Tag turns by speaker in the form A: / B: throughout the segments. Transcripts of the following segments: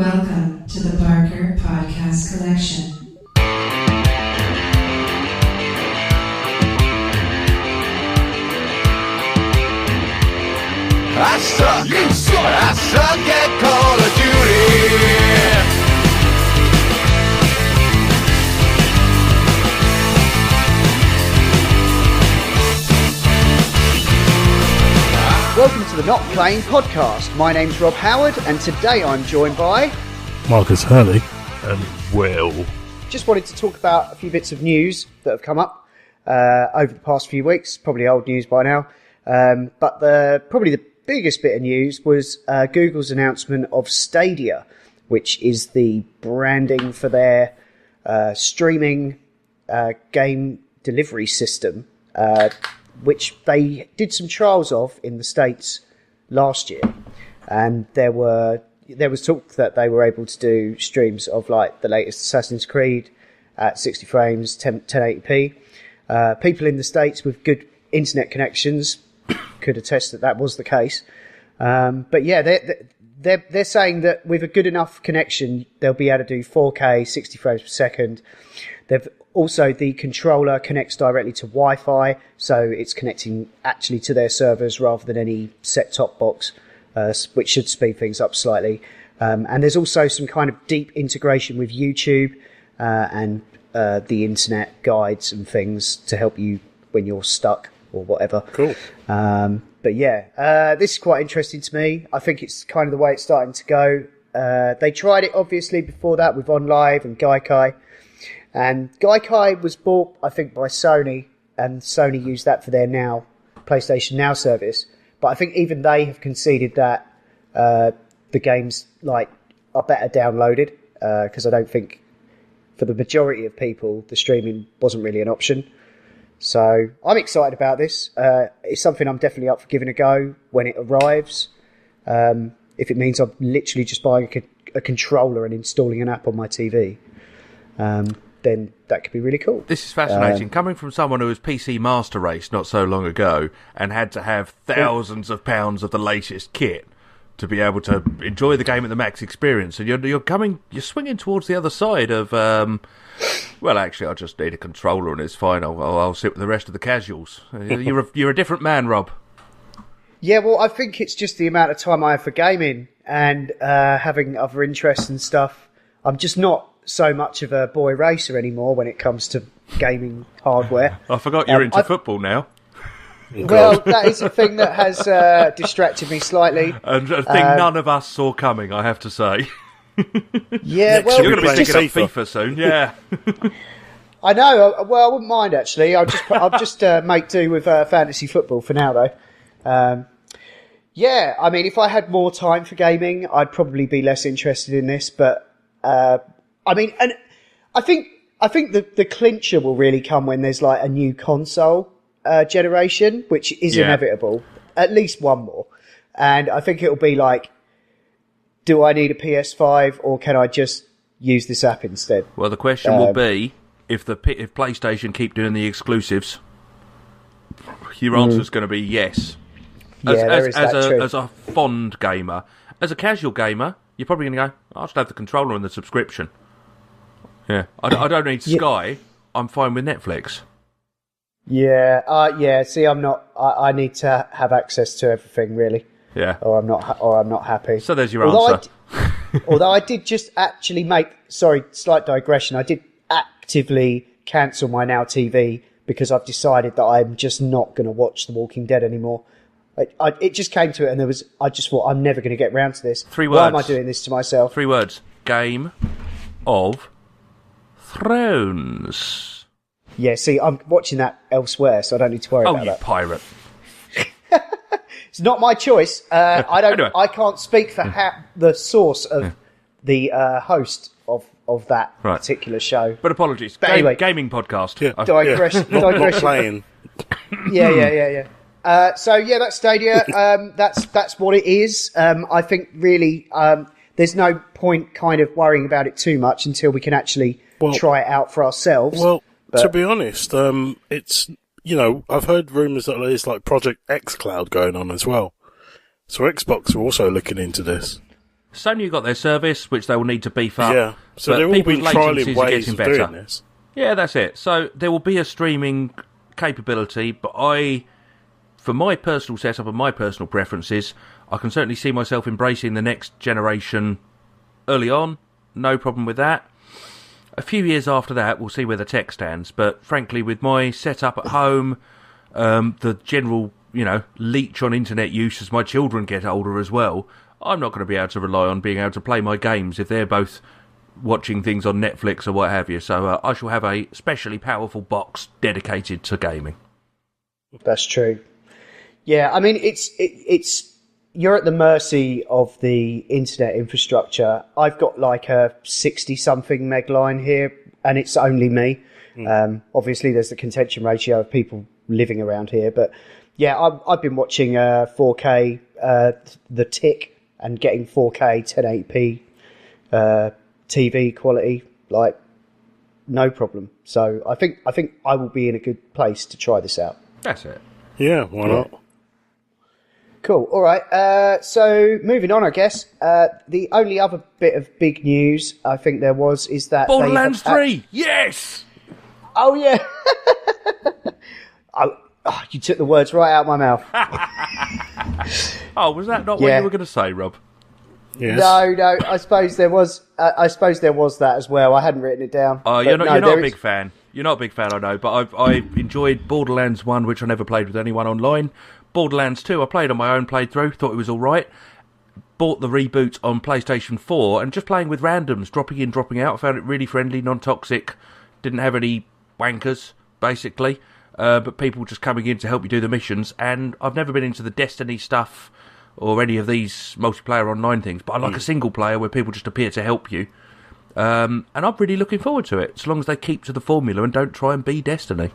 A: Welcome to the Barker Podcast Collection.
B: I suck, you suck, I suck at Call of Duty.
C: Welcome to the Not Playing Podcast. My name's Rob Howard, and today I'm joined by
D: Marcus Hurley and Will.
C: Just wanted to talk about a few bits of news that have come up over the past few weeks. Probably old news by now, but probably the biggest bit of news was Google's announcement of Stadia, which is the branding for their streaming game delivery system, which they did some trials of in the States last year. And there was talk that they were able to do streams of like the latest Assassin's Creed at 60 frames, 1080p. People in the States with good internet connections could attest that was the case. But yeah, they're saying that with a good enough connection, they'll be able to do 4K, 60 frames per second. Also, the controller connects directly to Wi-Fi, so it's connecting actually to their servers rather than any set-top box, which should speed things up slightly. And there's also some kind of deep integration with YouTube and the internet guides and things to help you when you're stuck or whatever. Cool. But yeah, this is quite interesting to me. I think it's kind of the way it's starting to go. They tried it obviously before that with OnLive and Gaikai. And Gaikai was bought, I think, by Sony, and Sony used that for their PlayStation Now service. But I think even they have conceded that the games are better downloaded, because I don't think for the majority of people the streaming wasn't really an option. So I'm excited about this. It's something I'm definitely up for giving a go when it arrives. If it means I'm literally just buying a controller and installing an app on my TV. Then that could be really cool.
E: This is fascinating. Coming from someone who was PC Master Race not so long ago and had to have thousands of pounds of the latest kit to be able to enjoy the game at the max experience, and you're swinging towards the other side of, well, actually, I just need a controller and it's fine. I'll sit with the rest of the casuals. You're a different man, Rob.
C: Yeah, well, I think it's just the amount of time I have for gaming and having other interests and stuff. I'm just not so much of a boy racer anymore when it comes to gaming hardware.
E: I forgot you're into football now.
C: Well, that is a thing that has distracted me slightly.
E: And a thing none of us saw coming, I have to say.
C: Yeah, well,
E: you're going to be picking up FIFA soon, yeah.
C: I know. Well, I wouldn't mind actually. I'll just make do with fantasy football for now, though. Yeah, I mean, if I had more time for gaming, I'd probably be less interested in this. But I mean, and I think the clincher will really come when there's like a new console generation, which is inevitable. At least one more, and I think it'll be like, do I need a PS5 or can I just use this app instead?
E: Well, the question will be if PlayStation keep doing the exclusives. Your answer's going to be yes. As a fond gamer, as a casual gamer, you're probably going to go, I'll just have the controller and the subscription. Yeah, I don't need Sky. I'm fine with Netflix.
C: Yeah. See, I'm not. I need to have access to everything, really.
E: Yeah.
C: Or I'm not happy.
E: So there's your answer.
C: Although I did just actually slight digression. I did actively cancel my Now TV because I've decided that I'm just not going to watch The Walking Dead anymore. It just came to it, and I just thought, I'm never going to get round to this.
E: 3 words.
C: Why am I doing this to myself?
E: 3 words. Game of Thrones.
C: Yeah, see, I'm watching that elsewhere, so I don't need to worry about that.
E: Oh, you pirate.
C: It's not my choice.
E: Anyway.
C: I can't speak for the source of the host of that particular show.
E: But apologies.
C: But anyway,
E: gaming podcast.
D: Yeah.
C: Digression.
D: Not playing.
C: Yeah. So yeah, that's Stadia. That's what it is. I think really, there's no point kind of worrying about it too much until we can actually try it out for ourselves.
D: Well, to be honest, it's, I've heard rumours that there's like Project xCloud going on as well. So Xbox are also looking into this.
E: Sony got their service, which they will need to beef up.
D: Yeah, so
E: but
D: they've all
E: people's
D: been
E: latencies
D: trialling
E: are
D: ways
E: getting
D: of
E: better.
D: doing this.
E: Yeah, that's it. So there will be a streaming capability, but for my personal setup and my personal preferences, I can certainly see myself embracing the next generation early on. No problem with that. A few years after that, we'll see where the tech stands. But frankly, with my setup at home, the general, leech on internet use as my children get older as well, I'm not going to be able to rely on being able to play my games if they're both watching things on Netflix or what have you. So I shall have a specially powerful box dedicated to gaming.
C: That's true. Yeah, I mean, it's you're at the mercy of the internet infrastructure. I've got like a 60-something meg line here, and it's only me. Obviously, there's the contention ratio of people living around here, but yeah, I've been watching 4K, The Tick, and getting 4K 1080p TV quality, like no problem. So I think I will be in a good place to try this out.
E: That's it.
D: Yeah, why not?
C: Cool. All right. So moving on, I guess. The only other bit of big news I think there is that
E: Borderlands 3. Yes.
C: Oh yeah. You took the words right out of my mouth.
E: Oh, was that not what you were going to say, Rob?
D: Yes.
C: No. I suppose there was. I suppose there was that as well. I hadn't written it down.
E: Oh, you're not a big fan. You're not a big fan, I know. But I've enjoyed Borderlands 1, which I never played with anyone online. Borderlands 2, I played on my own playthrough. Thought it was all right. Bought the reboot on PlayStation 4, and just playing with randoms, dropping in, dropping out. I found it really friendly, non-toxic. Didn't have any wankers, basically. But people just coming in to help you do the missions. And I've never been into the Destiny stuff or any of these multiplayer online things, but I like a single player where people just appear to help you. And I'm really looking forward to it, as long as they keep to the formula and don't try and be Destiny.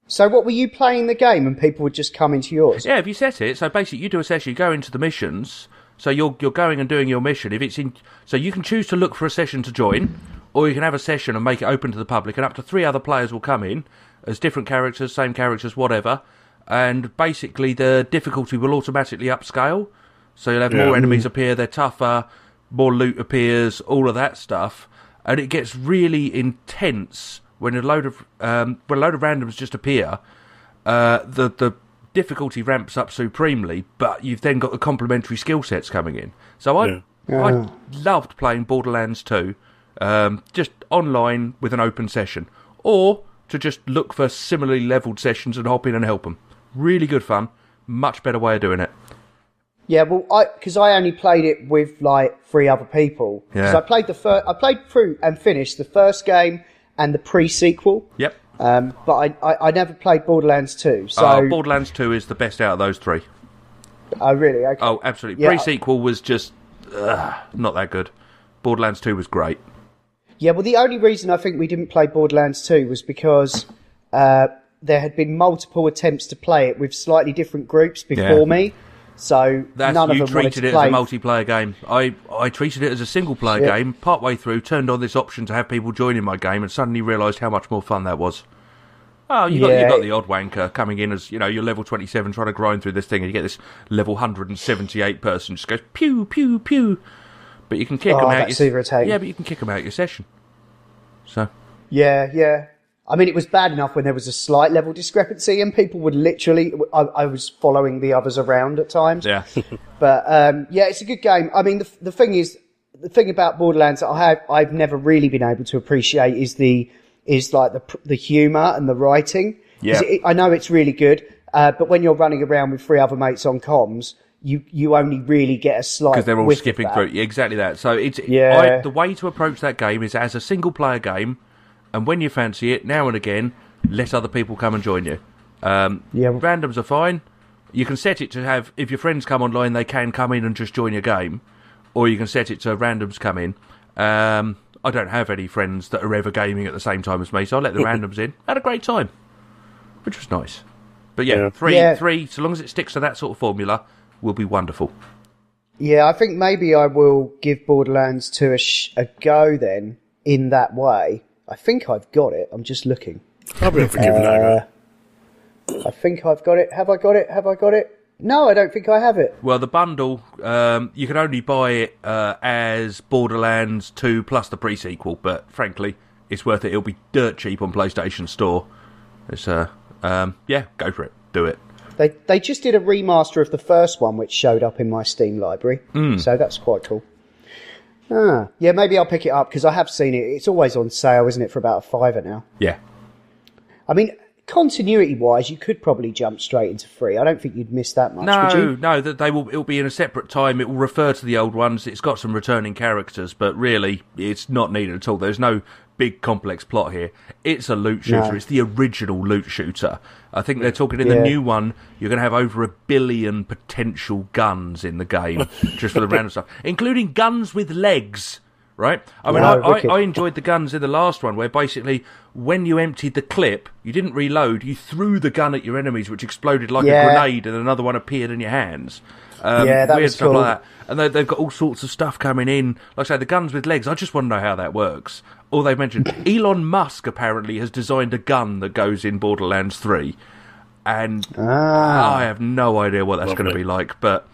C: So what, were you playing the game and people would just come into yours?
E: Yeah, if you set it, so basically you do a session, you go into the missions, so you're going and doing your mission. If it's in, so you can choose to look for a session to join, or you can have a session and make it open to the public, and up to 3 other players will come in as different characters, same characters, whatever. And basically the difficulty will automatically upscale. So you'll have more enemies appear, they're tougher, more loot appears, all of that stuff. And it gets really intense when a load of randoms just appear. The difficulty ramps up supremely, but you've then got the complementary skill sets coming in. So I loved playing Borderlands 2, just online with an open session. Or to just look for similarly levelled sessions and hop in and help them. Really good fun. Much better way of doing it.
C: Yeah, well, because I only played it with like 3 other people.
E: Yeah.
C: So I played through and finished the first game and the pre-sequel.
E: Yep.
C: But I never played Borderlands 2. So
E: Borderlands 2 is the best out of those 3.
C: Oh, really? Okay.
E: Oh, absolutely.
C: Yeah.
E: Pre-sequel was just not that good. Borderlands 2 was great.
C: Yeah, well, the only reason I think we didn't play Borderlands 2 was because there had been multiple attempts to play it with slightly different groups before me. So none of them wanted to play. You treated it as a multiplayer
E: game. I treated it as a single-player game. Partway through, turned on this option to have people join in my game and suddenly realised how much more fun that was. Oh, you got the odd wanker coming in as, you're level 27 trying to grind through this thing, and you get this level 178 person just goes pew, pew, pew. But you can kick them out. Yeah, but you can kick them out your session. So.
C: Yeah. I mean, it was bad enough when there was a slight level discrepancy and people would literally... I was following the others around at times.
E: Yeah.
C: But, it's a good game. I mean, the thing about Borderlands that I've never really been able to appreciate is the humour and the writing.
E: Yeah.
C: I know it's really good, but when you're running around with 3 other mates on comms, you only really get a slight...
E: Because they're all skipping through. Exactly that. So the way to approach that game is as a single-player game, and when you fancy it, now and again, let other people come and join you. Randoms are fine. You can set it to have, if your friends come online, they can come in and just join your game. Or you can set it to randoms come in. I don't have any friends that are ever gaming at the same time as me, so I let the randoms in. Had a great time, which was nice. But three, so long as it sticks to that sort of formula, will be wonderful.
C: Yeah, I think maybe I will give Borderlands 2 a go then, in that way. I think I've got it. I'm just looking.
D: I'll be forgiven over.
C: I think I've got it. Have I got it? No, I don't think I have it.
E: Well, the bundle, you can only buy it as Borderlands 2 plus the pre-sequel, but frankly, it's worth it. It'll be dirt cheap on PlayStation Store. It's, go for it. Do it.
C: They just did a remaster of the first one, which showed up in my Steam library, so that's quite cool. Yeah, maybe I'll pick it up, because I have seen it. It's always on sale, isn't it, for about $5 now?
E: Yeah.
C: I mean, continuity-wise, you could probably jump straight into free. I don't think you'd miss that much, would you?
E: No, that it'll be in a separate time. It will refer to the old ones. It's got some returning characters, but really, it's not needed at all. There's no big complex plot here. It's a loot shooter.
C: No.
E: It's the original loot shooter. I think they're talking in the new one, you're going to have over 1 billion potential guns in the game, just for the random stuff, including guns with legs. Right? I mean, I enjoyed the guns in the last one, where basically, when you emptied the clip, you didn't reload, you threw the gun at your enemies, which exploded like a grenade, and another one appeared in your hands.
C: That
E: weird
C: was
E: stuff
C: cool.
E: like that. And they've got all sorts of stuff coming in. Like I say, the guns with legs, I just want to know how that works. All they've mentioned, Elon Musk apparently has designed a gun that goes in Borderlands 3. And I have no idea what that's going to be like, but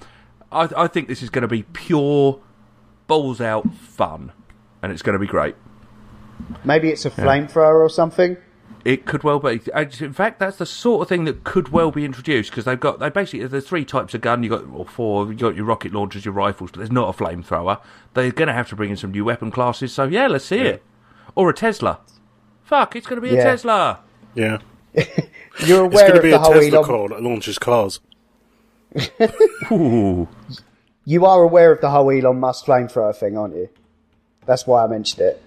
E: I think this is going to be pure balls out fun, and it's going to be great.
C: Maybe it's a flamethrower or something.
E: It could well be. In fact, that's the sort of thing that could well be introduced, because there's 3 types of gun. Or 4. You got your rocket launchers, your rifles, but there's not a flamethrower. They're going to have to bring in some new weapon classes. So yeah, let's see it. Or a Tesla. Fuck, it's going to be a Tesla.
D: Yeah.
C: You're
D: It's
C: aware
D: going to
C: of
D: be
C: the
D: a
C: whole
D: Tesla
C: Elon...
D: car that launches cars.
E: Ooh.
C: You are aware of the whole Elon Musk flamethrower thing, aren't you? That's why I mentioned it.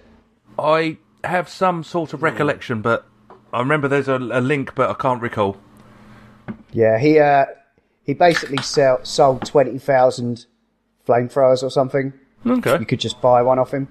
E: I have some sort of recollection, but I remember there's a link, but I can't recall.
C: Yeah, he basically sold 20,000 flamethrowers or something.
E: Okay.
C: You could just buy one off him.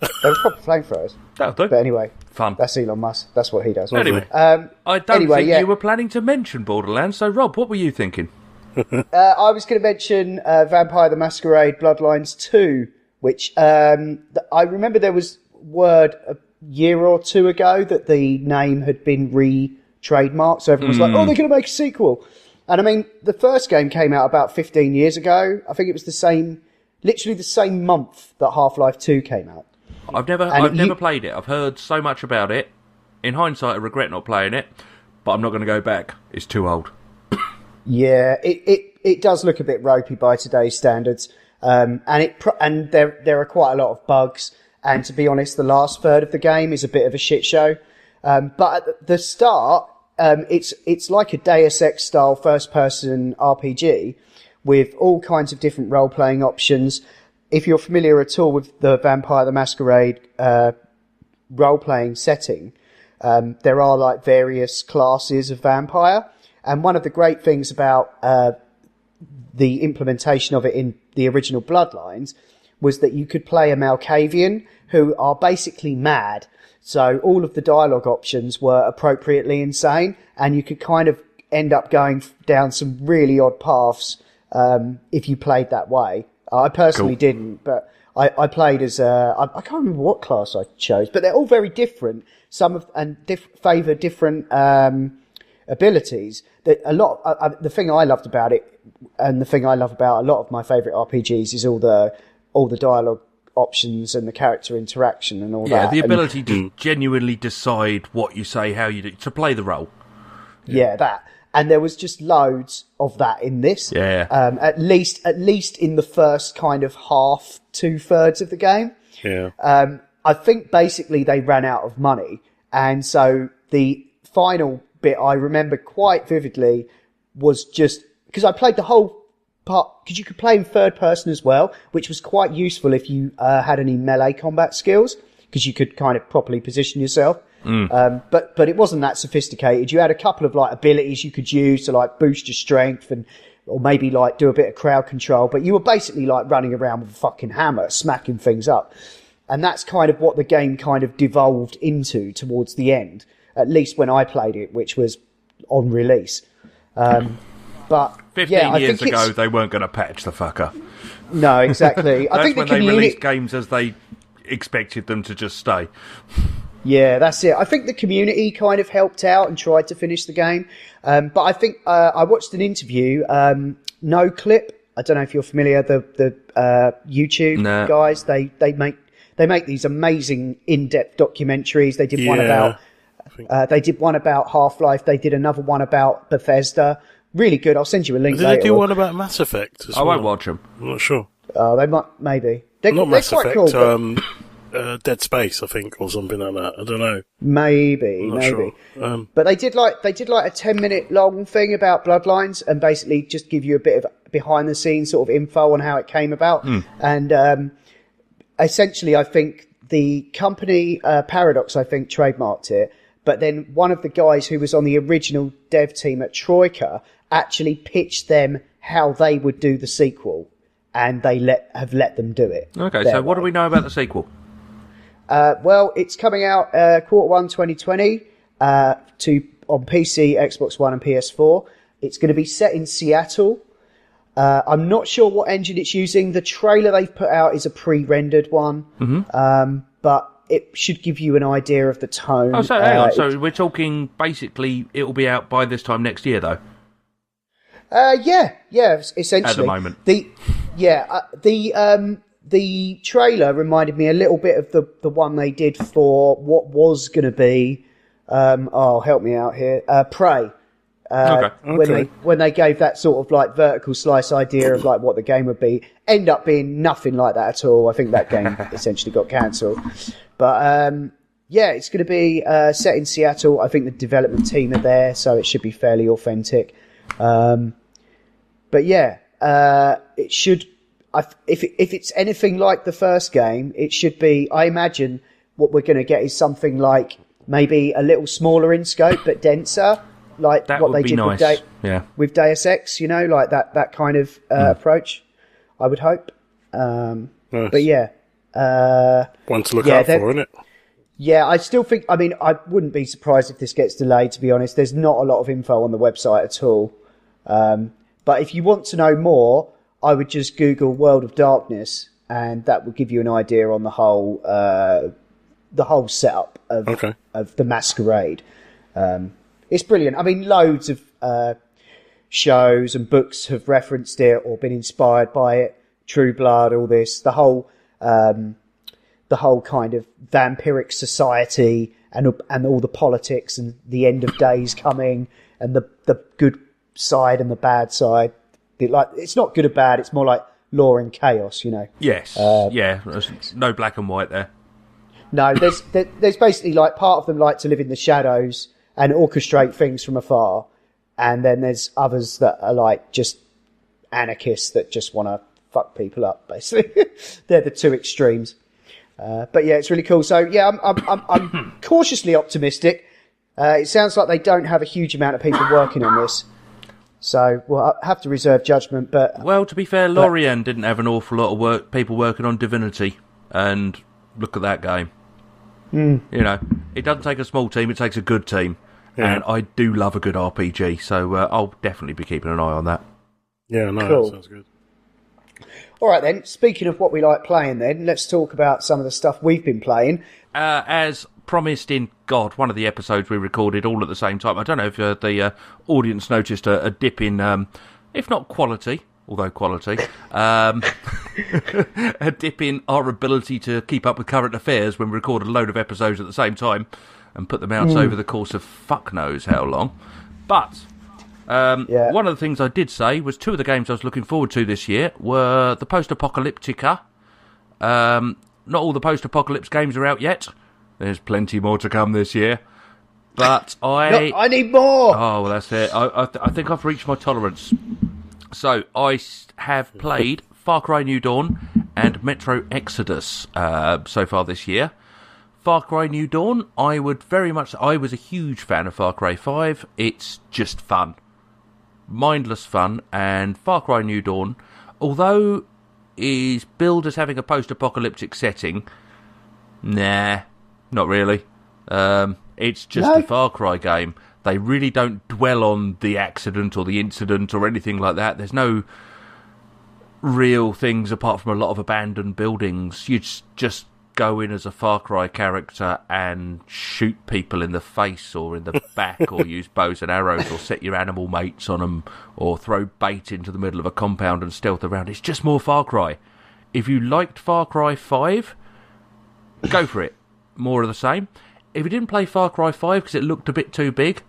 C: They were proper flamethrowers.
E: That'll do.
C: But anyway,
E: Fun.
C: that's Elon Musk. That's what he does.
E: Anyway, I don't think you were planning to mention Borderlands, so Rob, what were you thinking?
C: I was going to mention Vampire the Masquerade Bloodlines 2, which I remember there was word a year or 2 ago that the name had been re-trademarked, so everyone was like, oh, they're going to make a sequel. And I mean, the first game came out about 15 years ago. I think it was literally the same month that Half-Life 2 came out.
E: I've never played it. I've heard so much about it. In hindsight, I regret not playing it, but I'm not going to go back. It's too old.
C: Yeah, it does look a bit ropey by today's standards, and there are quite a lot of bugs. And to be honest, the last third of the game is a bit of a shit show. But at the start, it's like a Deus Ex style first person RPG with all kinds of different role playing options. If you're familiar at all with the Vampire the Masquerade role playing setting, there are like various classes of vampire. And one of the great things about the implementation of it in the original Bloodlines was that you could play a Malkavian who are basically mad. So all of the dialogue options were appropriately insane, and you could kind of end up going down some really odd paths if you played that way. I personally didn't, but I played as I can't remember what class I chose, but they're all very different. Favour different abilities. The thing I loved about it, and the thing I love about a lot of my favourite RPGs, is all the dialogue options and the character interaction and all that.
E: Yeah, the ability to genuinely decide what you say, how you do, to play the role.
C: Yeah, that. And there was just loads of that in this.
E: Yeah.
C: At least in the first kind of half, 2/3 of the game.
D: Yeah.
C: I think basically they ran out of money. And so the final bit I remember quite vividly was just, because I played the whole part, because you could play in third person as well, which was quite useful if you had any melee combat skills, because you could kind of properly position yourself. But it wasn't that sophisticated. You had a couple of like abilities you could use to like boost your strength or maybe like do a bit of crowd control, but you were basically like running around with a fucking hammer, smacking things up. And that's kind of what the game kind of devolved into towards the end, at least when I played it, which was on release. But
E: 15 years ago, they weren't going to patch the fucker.
C: No, exactly. I think
E: when they released games as they expected them to just stay.
C: Yeah, that's it. I think the community kind of helped out and tried to finish the game. But I think I watched an interview, No Clip. I don't know if you're familiar, the YouTube guys. They make these amazing in-depth documentaries. They did one about Half-Life. They did another one about Bethesda. Really good. I'll send you a link later.
D: Did they do one about Mass Effect as well?
E: I won't watch them.
D: I'm not sure.
C: They might, maybe. They're
D: Mass
C: quite
D: Effect,
C: cool.
D: Dead Space, I think, or something like that. I don't know.
C: Maybe.
D: Sure.
C: But they did like a 10-minute long thing about Bloodlines and basically just give you a bit of behind the scenes sort of info on how it came about. And essentially, I think the company Paradox, I think, trademarked it. But then one of the guys who was on the original dev team at Troika actually pitched them how they would do the sequel, and they have let them do it.
E: Okay, so what do we know about the sequel?
C: Well, it's coming out Q1 2020 on PC, Xbox One, and PS4. It's going to be set in Seattle. I'm not sure what engine it's using. The trailer they've put out is a pre-rendered one, but it should give you an idea of the tone.
E: Oh, so hang on. So we're talking basically it will be out by this time next year, though?
C: Yeah, essentially.
E: At the moment.
C: The trailer reminded me a little bit of the one they did for what was going to be, help me out here, Prey. When they gave that sort of like vertical slice idea of like what the game would be, end up being nothing like that at all. I think that game essentially got cancelled. But it's going to be set in Seattle. I think the development team are there, so it should be fairly authentic. But yeah, it should. If it's anything like the first game, it should be. I imagine what we're going to get is something like maybe a little smaller in scope but denser, like
E: that
C: what
E: would
C: they
E: be
C: did
E: nice.
C: with Deus Ex. You know, like that kind of approach. I would hope.
D: Nice.
C: But yeah,
D: one to look out for, isn't it?
C: Yeah, I still think. I mean, I wouldn't be surprised if this gets delayed. To be honest, there's not a lot of info on the website at all. But if you want to know more, I would just Google World of Darkness, and that will give you an idea on the whole setup of the Masquerade. It's brilliant. I mean, loads of shows and books have referenced it or been inspired by it. True Blood, all this, the whole kind of vampiric society and all the politics and the end of days coming and the good side and the bad side. It's not good or bad. It's more like law and chaos, you know.
E: Yes. There's no black and white there.
C: No, there's basically like part of them like to live in the shadows and orchestrate things from afar, and then there's others that are like just anarchists that just want to fuck people up. Basically, they're the two extremes. But yeah, it's really cool. So yeah, I'm cautiously optimistic. It sounds like they don't have a huge amount of people working on this. So we'll have to reserve judgment, but...
E: Well, to be fair, Lorien didn't have an awful lot of people working on Divinity, and look at that game. You know, it doesn't take a small team, it takes a good team, and I do love a good RPG, so I'll definitely be keeping an eye on that.
D: Yeah, no,
C: cool.
D: That sounds good.
C: All right then, speaking of what we like playing then, let's talk about some of the stuff we've been playing.
E: As promised in, one of the episodes we recorded all at the same time. I don't know if the audience noticed a dip in, if not quality, although quality, a dip in our ability to keep up with current affairs when we record a load of episodes at the same time and put them out over the course of fuck knows how long. But one of the things I did say was two of the games I was looking forward to this year were the post-apocalyptica. Not all the post-apocalypse games are out yet. There's plenty more to come this year. But
C: I need more!
E: Oh, well, that's it. I think I've reached my tolerance. So, I have played Far Cry New Dawn and Metro Exodus so far this year. Far Cry New Dawn, I was a huge fan of Far Cry 5. It's just fun. Mindless fun. And Far Cry New Dawn, although is billed as having a post-apocalyptic setting, nah, not really. It's just a Far Cry game. They really don't dwell on the accident or the incident or anything like that. There's no real things apart from a lot of abandoned buildings. You just go in as a Far Cry character and shoot people in the face or in the back, or use bows and arrows, or set your animal mates on them, or throw bait into the middle of a compound and stealth around. It's just more Far Cry. If you liked Far Cry 5, go for it. More of the same. If you didn't play Far Cry 5 because it looked a bit too big,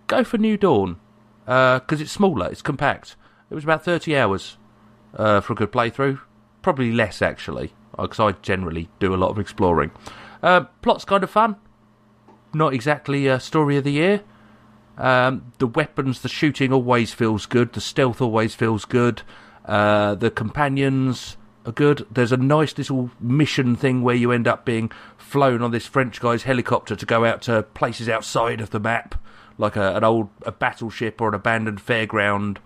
E: go for New Dawn, because it's smaller, it's compact. It was about 30 hours for a good playthrough. Probably less, actually, because I generally do a lot of exploring. Plot's kind of fun. Not exactly a story of the year. The weapons, the shooting always feels good. The stealth always feels good. The companions are good. There's a nice little mission thing where you end up being flown on this French guy's helicopter to go out to places outside of the map, like a battleship or an abandoned fairground.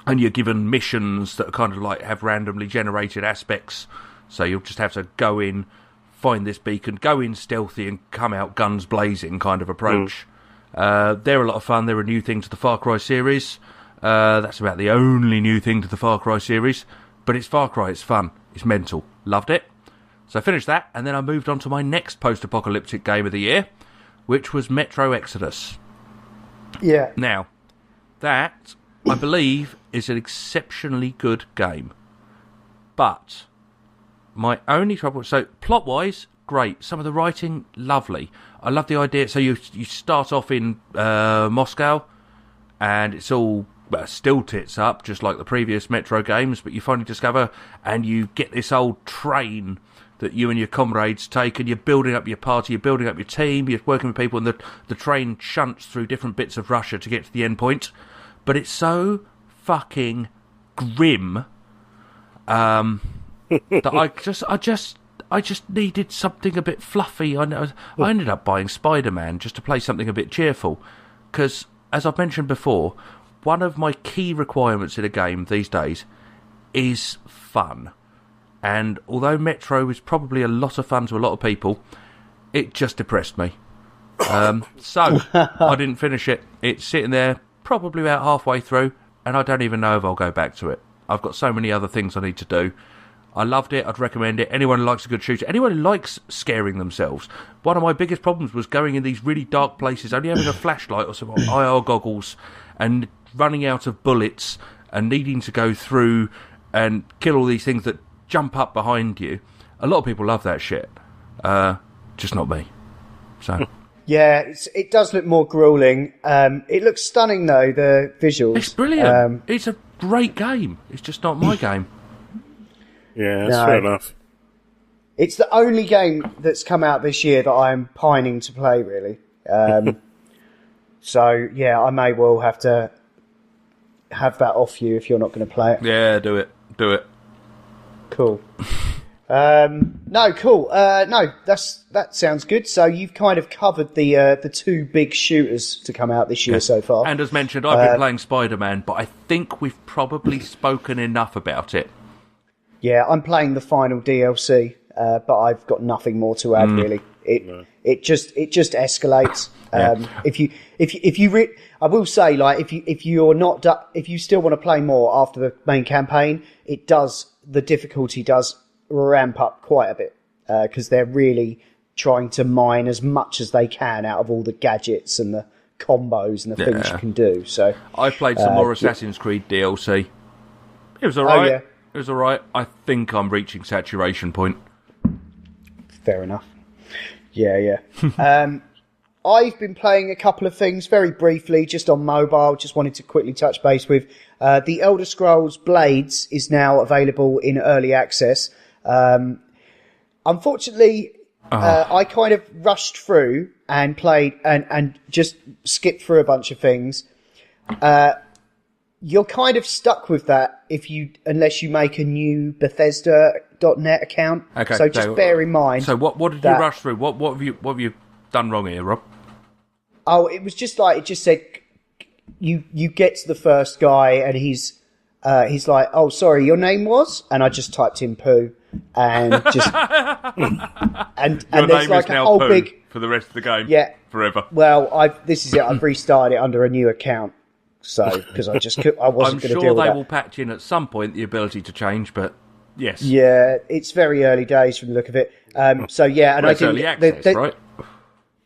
E: And you're given missions that are kind of like have randomly generated aspects. So you'll just have to go in, find this beacon, go in stealthy and come out guns blazing kind of approach. They're a lot of fun. They're a new thing to the Far Cry series. That's about the only new thing to the Far Cry series. But it's Far Cry, it's fun, it's mental. Loved it. So I finished that, and then I moved on to my next post-apocalyptic game of the year, which was Metro Exodus.
C: Yeah.
E: Now, that, I believe, is an exceptionally good game. But my only trouble... So, plot-wise, great. Some of the writing, lovely. I love the idea. So you start off in Moscow, and it's all still tits up, just like the previous Metro games, but you finally discover, and you get this old train that you and your comrades take, and you're building up your party, you're building up your team, you're working with people, and the train shunts through different bits of Russia to get to the end point. But it's so fucking grim that I just needed something a bit fluffy. I ended up buying Spider-Man just to play something a bit cheerful, because, as I've mentioned before, one of my key requirements in a game these days is fun. And although Metro is probably a lot of fun to a lot of people, it just depressed me. So I didn't finish it. It's sitting there probably about halfway through, and I don't even know if I'll go back to it. I've got so many other things I need to do. I loved it. I'd recommend it. Anyone who likes a good shooter, anyone who likes scaring themselves. One of my biggest problems was going in these really dark places, only having a flashlight or some IR goggles, and running out of bullets, and needing to go through and kill all these things that jump up behind you. A lot of people love that shit. Just not me. So...
C: Yeah, it does look more grueling. It looks stunning, though, the visuals.
E: It's brilliant. It's a great game. It's just not my game.
D: Yeah, that's fair enough.
C: It's the only game that's come out this year that I'm pining to play, really. So, yeah, I may well have to have that off you if you're not going to play it.
E: Yeah, do it. Do it.
C: Cool. No, cool. No, that sounds good. So you've kind of covered the two big shooters to come out this year so far.
E: And as mentioned, I've been playing Spider-Man, but I think we've probably spoken enough about it. Yeah,
C: I'm playing the final DLC, but I've got nothing more to add really. It just escalates. If you I will say, like, if you still want to play more after the main campaign, the difficulty does ramp up quite a bit, because they're really trying to mine as much as they can out of all the gadgets and the combos and the things you can do. So
E: I played some more Assassin's Creed DLC. It was alright.
C: Oh, yeah.
E: It was alright. I think I'm reaching saturation point.
C: Fair enough. Yeah. I've been playing a couple of things very briefly, just on mobile. Just wanted to quickly touch base with. The Elder Scrolls Blades is now available in early access. Unfortunately, I kind of rushed through and played and just skipped through a bunch of things. You're kind of stuck with that unless you make a new Bethesda.net account. Okay, so just bear in mind.
E: So what did you rush through? What have you done wrong here, Rob?
C: Oh, it was just like, it just said you get to the first guy and he's like, oh, sorry, your name was? And I just typed in poo and just and there's like a whole big
E: for the rest of the game.
C: Yeah,
E: forever.
C: Well, this is it. I've restarted it under a new account, so because I wasn't going to deal with that.
E: I'm sure they will patch in at some point the ability to change, but Yes.
C: Yeah, it's very early days from the look of it. So yeah, and
E: Well,
C: I
E: it's
C: think
E: early access, right?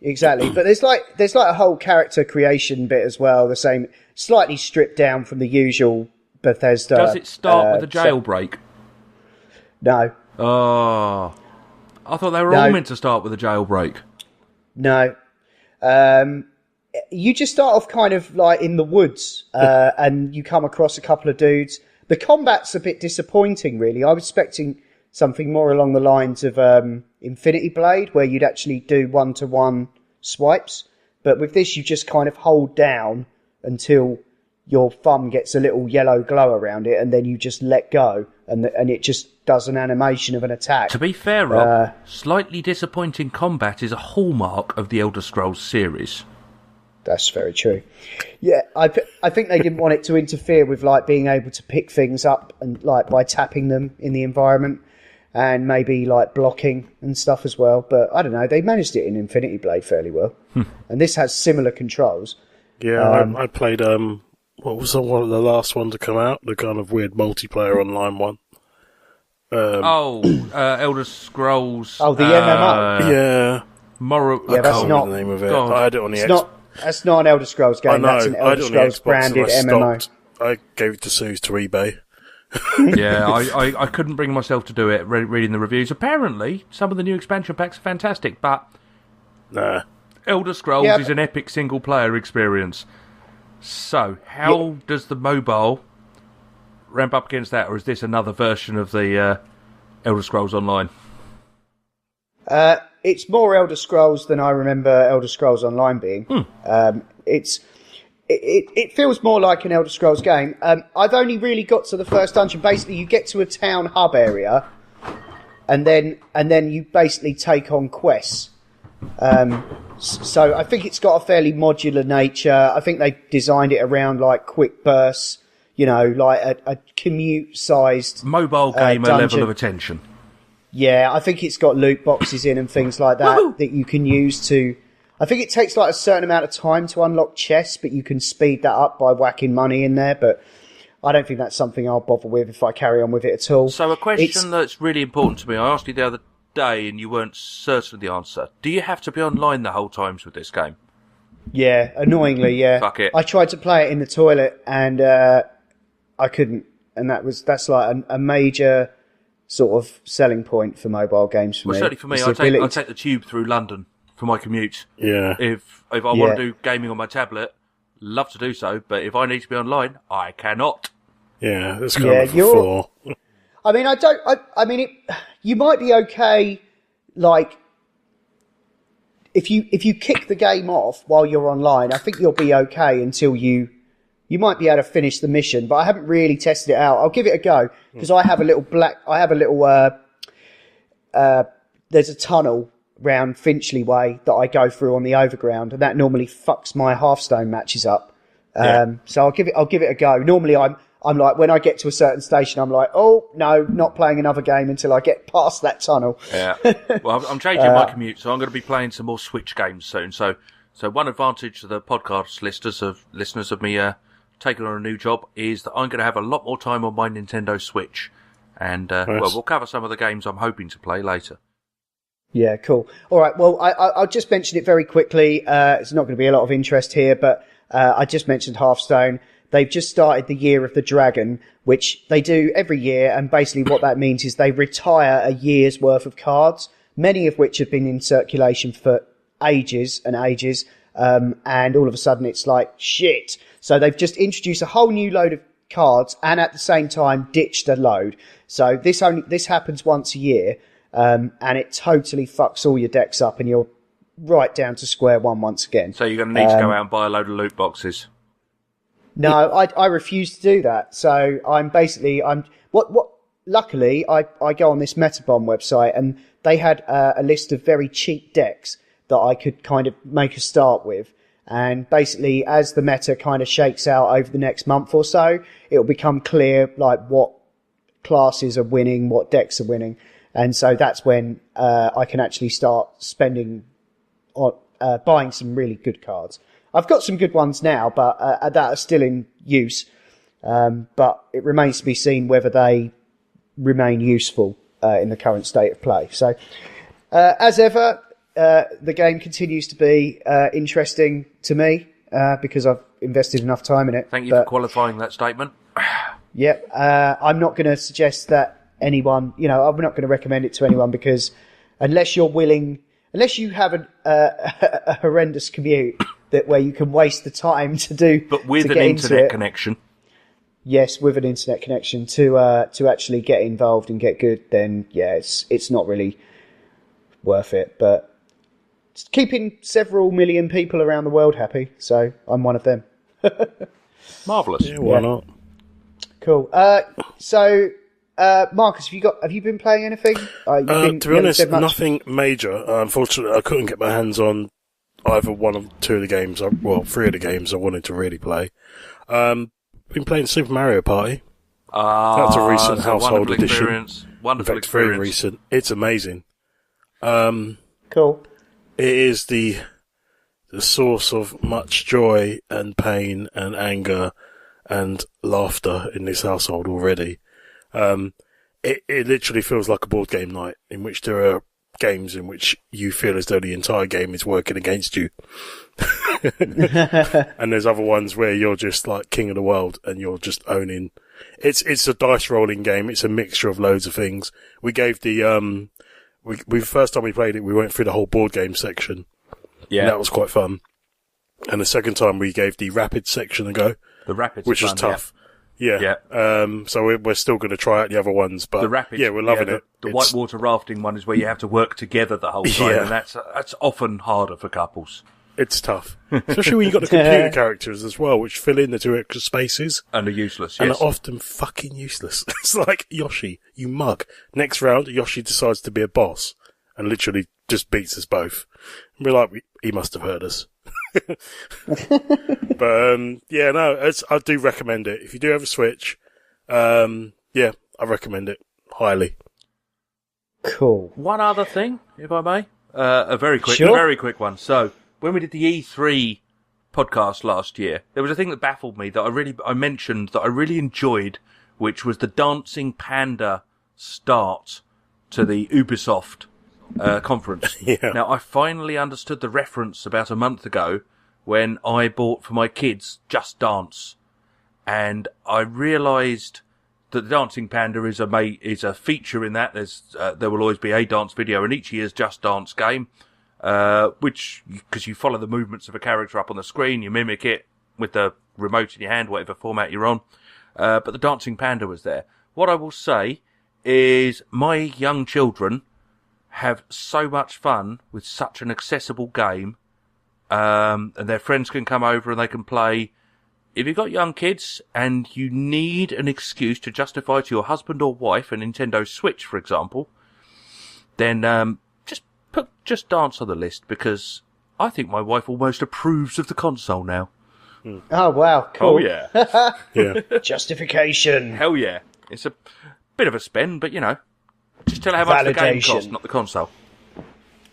C: Exactly, but there's like a whole character creation bit as well. The same, slightly stripped down from the usual Bethesda.
E: Does it start with a jailbreak?
C: No.
E: Oh, I thought they were all meant to start with a jailbreak.
C: No. You just start off kind of like in the woods, and you come across a couple of dudes. The combat's a bit disappointing, really. I was expecting something more along the lines of Infinity Blade, where you'd actually do one-to-one swipes. But with this, you just kind of hold down until your thumb gets a little yellow glow around it, and then you just let go, and it just does an animation of an attack.
E: To be fair, Rob, slightly disappointing combat is a hallmark of the Elder Scrolls series.
C: That's very true. Yeah, I think they didn't want it to interfere with like being able to pick things up and like by tapping them in the environment, and maybe like blocking and stuff as well. But I don't know, they managed it in Infinity Blade fairly well, and this has similar controls.
D: Yeah, I played what was the last one to come out? The kind of weird multiplayer online one.
E: Elder Scrolls.
C: Oh, the MMO.
D: Yeah.
C: Yeah, that's not
D: the name of it.
E: God.
D: I had it on the Xbox.
C: That's not an Elder Scrolls game. That's an Elder Scrolls branded MMO.
D: I gave it to Suze to eBay.
E: Yeah, I couldn't bring myself to do it. Reading the reviews, apparently some of the new expansion packs are fantastic, but
D: Nah.
E: Elder Scrolls is an epic single player experience. So how does the mobile ramp up against that, or is this another version of the Elder Scrolls Online?
C: It's more Elder Scrolls than I remember Elder Scrolls Online being. It feels more like an Elder Scrolls game. I've only really got to the first dungeon. Basically, you get to a town hub area, and then you basically take on quests. So I think it's got a fairly modular nature. I think they designed it around like quick bursts, like a commute-sized
E: Mobile gamer
C: dungeon.
E: level of attention.
C: Yeah, I think it's got loot boxes in and things like that that you can use to... I think it takes like a certain amount of time to unlock chests, but you can speed that up by whacking money in there. But I don't think that's something I'll bother with if I carry on with it at all.
E: So a question that's really important to me, I asked you the other day and you weren't certain of the answer. Do you have to be online the whole times with this game?
C: Yeah, annoyingly, yeah.
E: Fuck it.
C: I tried to play it in the toilet and I couldn't. And that's like a major sort of selling point for mobile games for me.
E: Well, certainly for me, I take the tube through London for my commute.
D: Yeah.
E: If I want to do gaming on my tablet, love to do so, but if I need to be online, I cannot.
D: Yeah, that's kind of a flaw.
C: I mean, you might be okay, like, if you kick the game off while you're online, I think you'll be okay until you might be able to finish the mission, but I haven't really tested it out. I'll give it a go, because I have a little there's a tunnel round Finchley Way that I go through on the overground, and that normally fucks my Hearthstone matches up. So I'll give it a go. Normally I'm like, when I get to a certain station, I'm like, oh no, not playing another game until I get past that tunnel.
E: Yeah. Well, I'm changing my commute, so I'm going to be playing some more Switch games soon. So one advantage to the podcast listeners of me taking on a new job is that I'm going to have a lot more time on my Nintendo Switch, and we'll cover some of the games I'm hoping to play later.
C: Yeah, cool. All right. Well, I'll just mention it very quickly. It's not going to be a lot of interest here, but I just mentioned Hearthstone. They've just started the Year of the Dragon, which they do every year. And basically what that means is they retire a year's worth of cards, many of which have been in circulation for ages and ages. And all of a sudden it's like, shit. So they've just introduced a whole new load of cards and at the same time ditched a load. So this happens once a year. And it totally fucks all your decks up and you're right down to square one once again.
E: So you're going to need to go out and buy a load of loot boxes.
C: No, I refuse to do that. So luckily I go on this Metabomb website and they had a list of very cheap decks that I could kind of make a start with. And basically as the meta kind of shakes out over the next month or so, it'll become clear like what classes are winning, what decks are winning. And so that's when I can actually start spending on buying some really good cards. I've got some good ones now, but that are still in use. But it remains to be seen whether they remain useful in the current state of play. So, as ever, the game continues to be interesting to me because I've invested enough time in it.
E: Thank you for qualifying that statement.
C: Yeah, I'm not going to suggest that anyone, I'm not going to recommend it to anyone because unless you have a horrendous commute where you can waste the time to do,
E: but with
C: to
E: an
C: get into
E: internet
C: it,
E: connection.
C: Yes, with an internet connection to actually get involved and get good, then yeah, it's not really worth it. But it's keeping several million people around the world happy, so I'm one of them.
E: Marvellous.
D: Yeah, why not?
C: Cool. So, Marcus, have you been playing anything?
D: To be honest, nothing major. Unfortunately, I couldn't get my hands on either one of two of the games. Three of the games I wanted to really play. Been playing Super Mario Party. That's a recent household edition.
E: Wonderful
D: in fact,
E: experience.
D: very recent. It's amazing.
C: Cool.
D: It is the source of much joy and pain and anger and laughter in this household already. It literally feels like a board game night in which there are games in which you feel as though the entire game is working against you. And there's other ones where you're just like king of the world and you're just owning. It's a dice rolling game. It's a mixture of loads of things. We gave the we first time we played it, we went through the whole board game section.
E: Yeah,
D: and that was quite fun. And the second time we gave the rapid section a go.
E: The rapids,
D: which
E: is
D: was
E: fun,
D: tough. Yeah. So we're still going to try out the other ones, but
E: the rapids,
D: yeah, we're loving it.
E: The whitewater rafting one is where you have to work together the whole time, and that's often harder for couples.
D: It's tough, especially when you've got the computer characters as well, which fill in the two extra spaces.
E: And are useless,
D: and
E: yes.
D: are often fucking useless. It's like, Yoshi, you mug. Next round, Yoshi decides to be a boss and literally just beats us both. And we're like, he must have heard us. But I do recommend it. If you do have a Switch, I recommend it highly.
C: Cool.
E: One other thing, if I may, a very quick one. So when we did the E3 podcast last year, there was a thing that baffled me that I mentioned that I really enjoyed, which was the dancing panda start to the Ubisoft conference.
D: Yeah.
E: Now, I finally understood the reference about a month ago when I bought for my kids Just Dance, and I realised that the dancing panda is a feature in that. There will always be a dance video in each year's Just Dance game, which, because you follow the movements of a character up on the screen, you mimic it with the remote in your hand, whatever format you're on. But the dancing panda was there. What I will say is my young children have so much fun with such an accessible game, and their friends can come over and they can play. If you've got young kids and you need an excuse to justify to your husband or wife a Nintendo Switch, for example, then just put Just Dance on the list, because I think my wife almost approves of the console now.
C: Oh, wow. Cool.
E: Oh, yeah.
D: Yeah.
C: Justification.
E: Hell yeah. It's a bit of a spend, but, just tell her how much the game costs, not the console.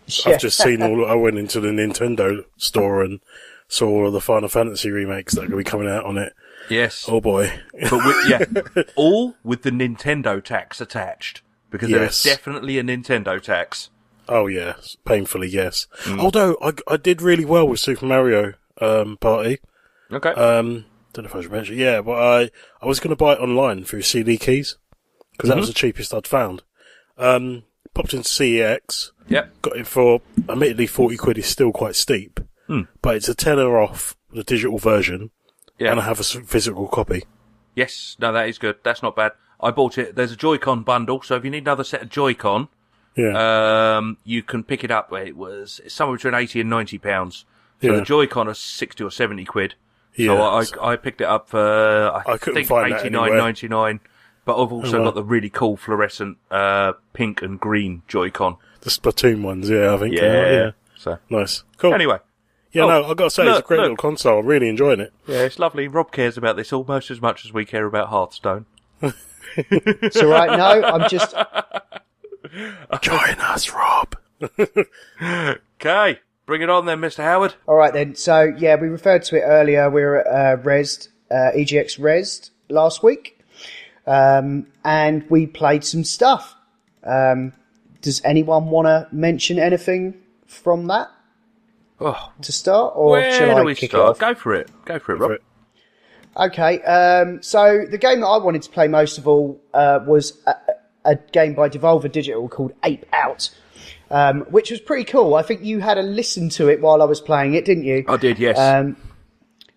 C: Yeah.
D: I've just seen I went into the Nintendo store and saw all of the Final Fantasy remakes that are going to be coming out on it.
E: Yes.
D: Oh boy.
E: But all with the Nintendo tax attached, because there is
D: Yes.
E: definitely a Nintendo tax.
D: Oh yeah, painfully yes. Although I did really well with Super Mario Party.
E: Okay.
D: Don't know if I should mention. Yeah, but I was going to buy it online through CD keys because that was the cheapest I'd found. Popped into CEX.
E: Yep.
D: Got it for, admittedly, 40 quid is still quite steep, but it's a tenner off the digital version, and I have a physical copy.
E: Yes. No, that is good. That's not bad. I bought it. There's a Joy-Con bundle, so if you need another set of Joy-Con, you can pick it up. It's somewhere between 80 and 90 pounds. So the Joy-Con are 60 or 70 quid.
D: Yeah.
E: So I picked it up for, I think,
D: find that anywhere.
E: 89.99. But I've also got the really cool fluorescent pink and green Joy-Con.
D: The Splatoon ones, I think.
E: Yeah. So
D: nice. Cool.
E: Anyway.
D: I've got to say, it's a great little console. I'm really enjoying it.
E: Yeah, it's lovely. Rob cares about this almost as much as we care about Hearthstone.
C: So right now, I'm just...
D: Join us, Rob.
E: Okay. Bring it on then, Mr. Howard.
C: All right then. So yeah, we referred to it earlier. We were at Rezzed, EGX Rezzed last week. and we played some stuff. Does anyone want to mention anything from that to start, or
E: Where
C: shall
E: do
C: I
E: we
C: kick
E: start?
C: it off?
E: Go for it, Rob.
C: Okay, so the game that I wanted to play most of all was a game by Devolver Digital called Ape Out, which was pretty cool. I think you had a listen to it while I was playing it, didn't you?
E: I did, yes.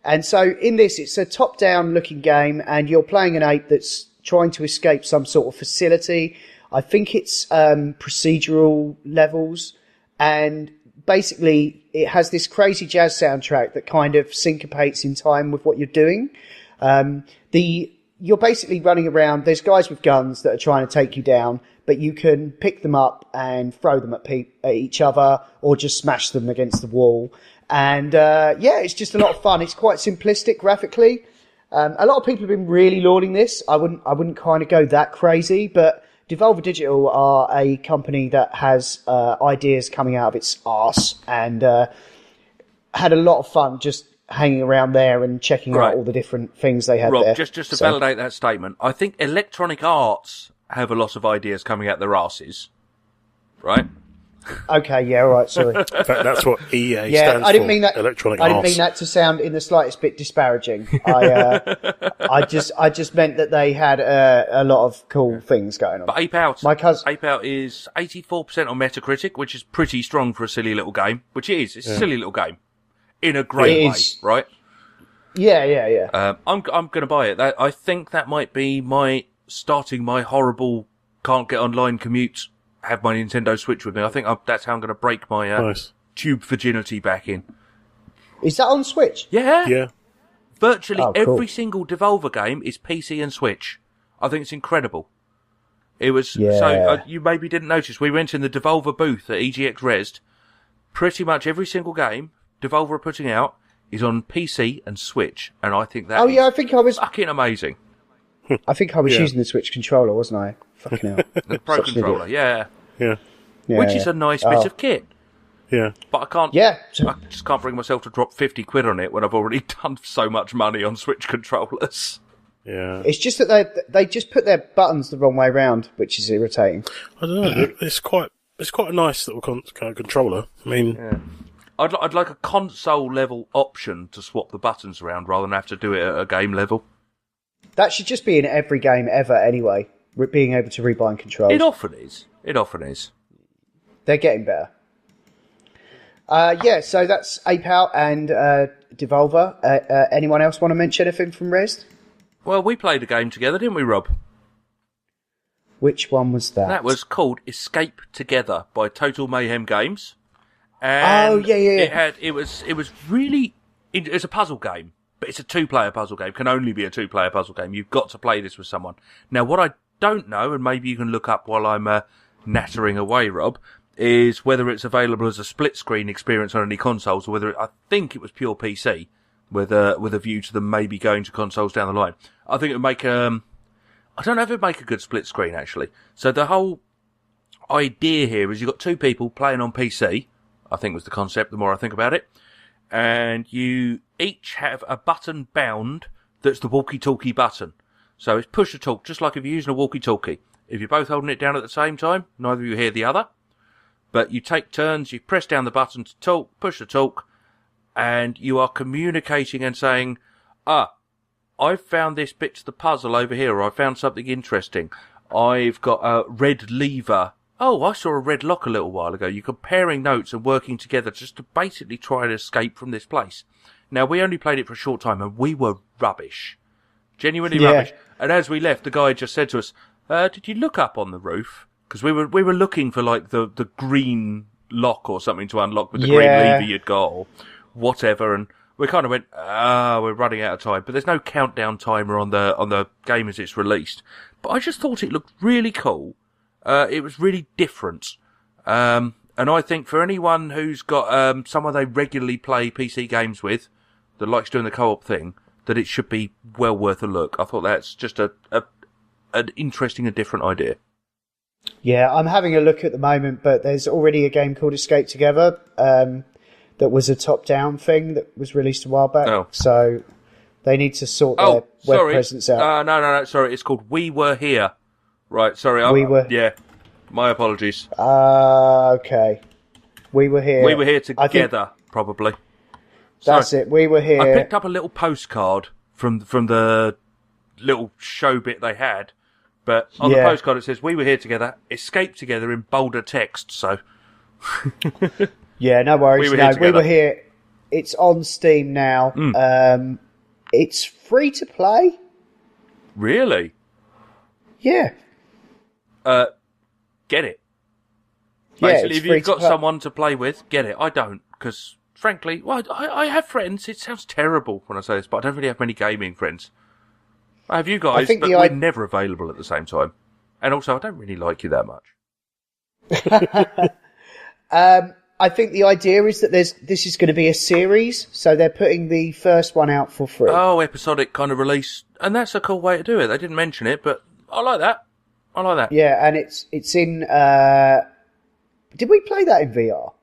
C: And so in this, it's a top-down looking game, and you're playing an ape that's trying to escape some sort of facility. I think it's procedural levels, and basically it has this crazy jazz soundtrack that kind of syncopates in time with what you're doing. You're basically running around. There's guys with guns that are trying to take you down, but you can pick them up and throw them at each other, or just smash them against the wall. And it's just a lot of fun. It's quite simplistic graphically. A lot of people have been really lauding this. I wouldn't kind of go that crazy, but Devolver Digital are a company that has ideas coming out of its arse, and had a lot of fun just hanging around there and checking out all the different things they had
E: Rob,
C: there.
E: just to validate that statement, I think Electronic Arts have a lot of ideas coming out their arses, right?
C: Okay, yeah, all right, sorry.
D: In fact, that's what EA stands
C: I didn't
D: for.
C: mean that.
D: Electronic
C: I didn't
D: Arts.
C: mean that to sound in the slightest bit disparaging. I just meant that they had a lot of cool things going on.
E: But Ape Out,
C: My
E: Ape Out is 84% on Metacritic, which is pretty strong for a silly little game, which it is. It's a silly little game in a great way, right?
C: Yeah.
E: I'm going to buy it. I think that might be starting my horrible can't get online commute. Have my Nintendo Switch with me. I think that's how I'm going to break my tube virginity back in.
C: Is that on Switch?
E: Yeah.
D: Yeah.
E: Virtually
C: cool.
E: every single Devolver game is PC and Switch. I think it's incredible. It was so you maybe didn't notice. We went in the Devolver booth at EGX Rezzed. Pretty much every single game Devolver are putting out is on PC and Switch, and I think that
C: I think I was
E: fucking amazing.
C: using the Switch controller, wasn't I? Fucking hell.
E: The Pro controller, yeah. Which is a nice bit of kit.
D: Yeah.
E: But I can't.
C: Yeah.
E: I just can't bring myself to drop 50 quid on it when I've already done so much money on Switch controllers.
D: Yeah.
C: It's just that they just put their buttons the wrong way round, which is irritating.
D: I don't know. It's quite a nice little kind of controller. I mean,
E: I'd like a console level option to swap the buttons around rather than have to do it at a game level.
C: That should just be in every game ever anyway, being able to rebind controls.
E: It often is.
C: They're getting better. So that's Ape Out and Devolver. Anyone else want to mention anything from Rezzed?
E: Well, we played a game together, didn't we, Rob?
C: Which one was that?
E: That was called Escape Together by Total Mayhem Games. And it was a puzzle game, but it's a two-player puzzle game. Can only be a two-player puzzle game. You've got to play this with someone. Now, what I don't know, and maybe you can look up while I'm nattering away, Rob, is whether it's available as a split-screen experience on any consoles, or whether I think it was pure PC, with a view to them maybe going to consoles down the line. I think it would make I don't know if it would make a good split screen, actually. So the whole idea here is you've got two people playing on PC, I think was the concept, the more I think about it, and you each have a button bound that's the walkie-talkie button. So it's push to talk, just like if you're using a walkie-talkie. If you're both holding it down at the same time, neither of you hear the other. But you take turns, you press down the button to talk, push to talk, and you are communicating and saying, I've found this bit to the puzzle over here, or I found something interesting. I've got a red lever. Oh, I saw a red lock a little while ago. You're comparing notes and working together just to basically try and escape from this place. Now, we only played it for a short time, and we were rubbish. Genuinely rubbish. And as we left, the guy just said to us, did you look up on the roof? Because we were looking for, like, the green lock or something to unlock with the green lever you'd got, or whatever, and we kind of went, we're running out of time. But there's no countdown timer on the game as it's released. But I just thought it looked really cool. It was really different. And I think for anyone who's got someone they regularly play PC games with, that likes doing the co-op thing, that it should be well worth a look. I thought that's just an interesting and different idea.
C: Yeah, I'm having a look at the moment, but there's already a game called Escape Together that was a top-down thing that was released a while back.
E: Oh.
C: So They need to sort their web presence out.
E: No. Sorry, it's called We Were Here. Right, sorry. Yeah, my apologies.
C: Okay. We were here.
E: We were here together, probably.
C: That's it. We were here.
E: I picked up a little postcard from the little show bit they had, but on the postcard it says "We were here together, escaped together" in bolder text. So,
C: yeah, no worries. We were here. It's on Steam now. It's free to play.
E: Really?
C: Yeah.
E: Get it.
C: Yeah,
E: basically, if you've got someone to play with, get it. I don't, because frankly, I have friends. It sounds terrible when I say this, but I don't really have many gaming friends. I have you guys, but we're never available at the same time. And also, I don't really like you that much.
C: I think the idea is that this is going to be a series, so they're putting the first one out for free.
E: Oh, episodic kind of release, and that's a cool way to do it. They didn't mention it, but I like that.
C: Yeah, and it's in. Did we play that in VR?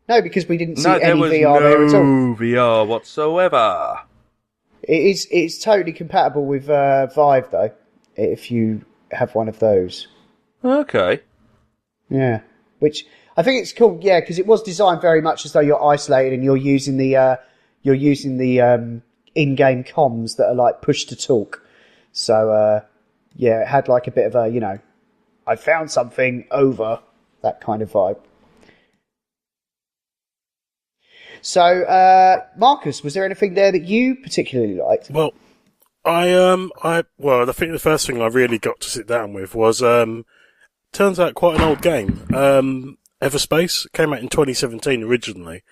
C: No, because we didn't see any VR there at all.
E: No VR whatsoever.
C: It's totally compatible with Vive though, if you have one of those.
E: Okay.
C: Yeah, which I think it's cool. Yeah, because it was designed very much as though you're isolated and you're using the in-game comms that are like push to talk. So yeah, it had like a bit of a I found something over that kind of vibe. So, Marcus, was there anything there that you particularly liked?
D: Well, I think the first thing I really got to sit down with was, turns out quite an old game. Everspace came out in 2017 originally,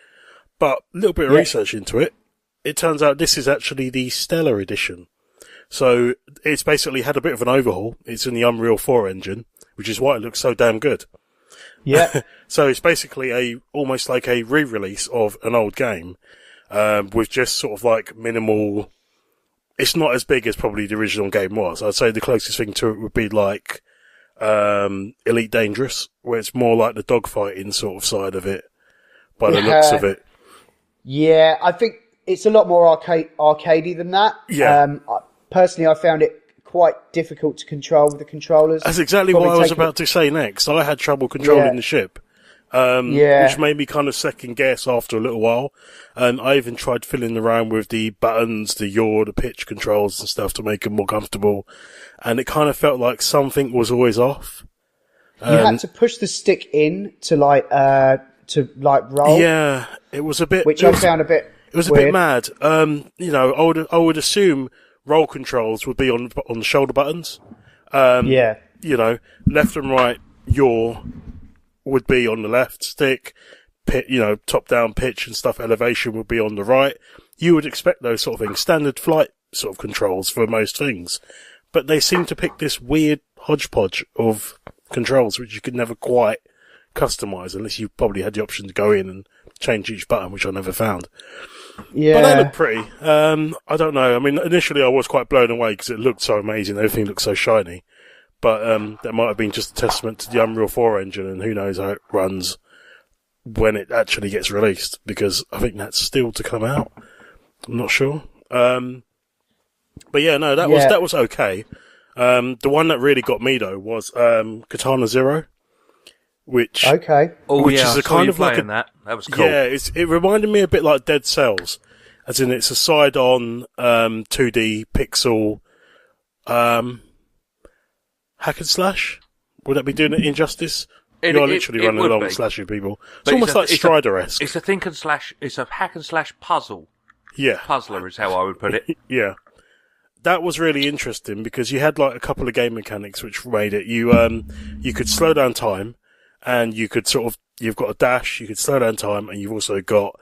D: but a little bit of research into it. It turns out this is actually the Stellar edition. So it's basically had a bit of an overhaul. It's in the Unreal 4 engine, which is why it looks so damn good.
C: Yeah.
D: So it's basically almost like a re-release of an old game, with just sort of like minimal. It's not as big as probably the original game was. I'd say the closest thing to it would be like, Elite Dangerous, where it's more like the dogfighting sort of side of it, by the looks of it.
C: Yeah, I think it's a lot more arcadey than that.
D: Yeah.
C: Personally, I found it quite difficult to control with the controllers.
D: That's exactly what I was about to say next. I had trouble controlling the ship, which made me kind of second guess after a little while. And I even tried fiddling around with the buttons, the yaw, the pitch controls and stuff to make them more comfortable. And it kind of felt like something was always off.
C: You had to push the stick in to roll.
D: Yeah, it was a bit.
C: I found a bit.
D: It was
C: weird.
D: a bit mad. I would assume roll controls would be on the shoulder buttons. Left and right, yaw would be on the left stick. Top down pitch and stuff, elevation would be on the right. You would expect those sort of things. Standard flight sort of controls for most things. But they seem to pick this weird hodgepodge of controls which you could never quite customize unless you probably had the option to go in and change each button, which I never found.
C: Yeah.
D: But they look pretty. I don't know. I mean, initially I was quite blown away because it looked so amazing. Everything looked so shiny. But that might have been just a testament to the Unreal 4 engine, and who knows how it runs when it actually gets released, because I think that's still to come out. I'm not sure. But yeah, no, that was okay. The one that really got me though was Katana Zero. Which is a kind of like
E: that was cool.
D: Yeah, it reminded me a bit like Dead Cells, as in it's a side-on 2D pixel hack and slash. Would that be doing it injustice? You're literally running along and slashing people. It's almost like Strider-esque.
E: It's a think and slash. It's a hack and slash puzzle.
D: Yeah,
E: puzzler is how I would put it.
D: Yeah. That was really interesting because you had like a couple of game mechanics which made it. You could slow down time. And you could you've got a dash, you could slow down time, and you've also got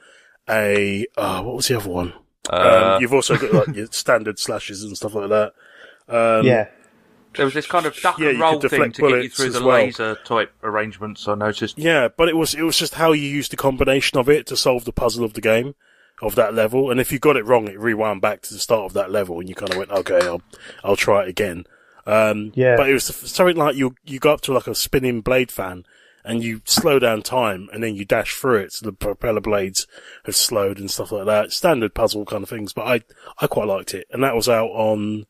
D: what was the other one? You've also got like your standard slashes and stuff like that.
E: There was this kind of duck and roll thing to get you through the laser type arrangements, I noticed.
D: Yeah, but it was just how you used the combination of it to solve the puzzle of the game, of that level. And if you got it wrong, it rewound back to the start of that level, and you kind of went, okay, I'll try it again. But it was something like you go up to like a spinning blade fan, and you slow down time, and then you dash through it, so the propeller blades have slowed and stuff like that. Standard puzzle kind of things, but I quite liked it. And that was out on,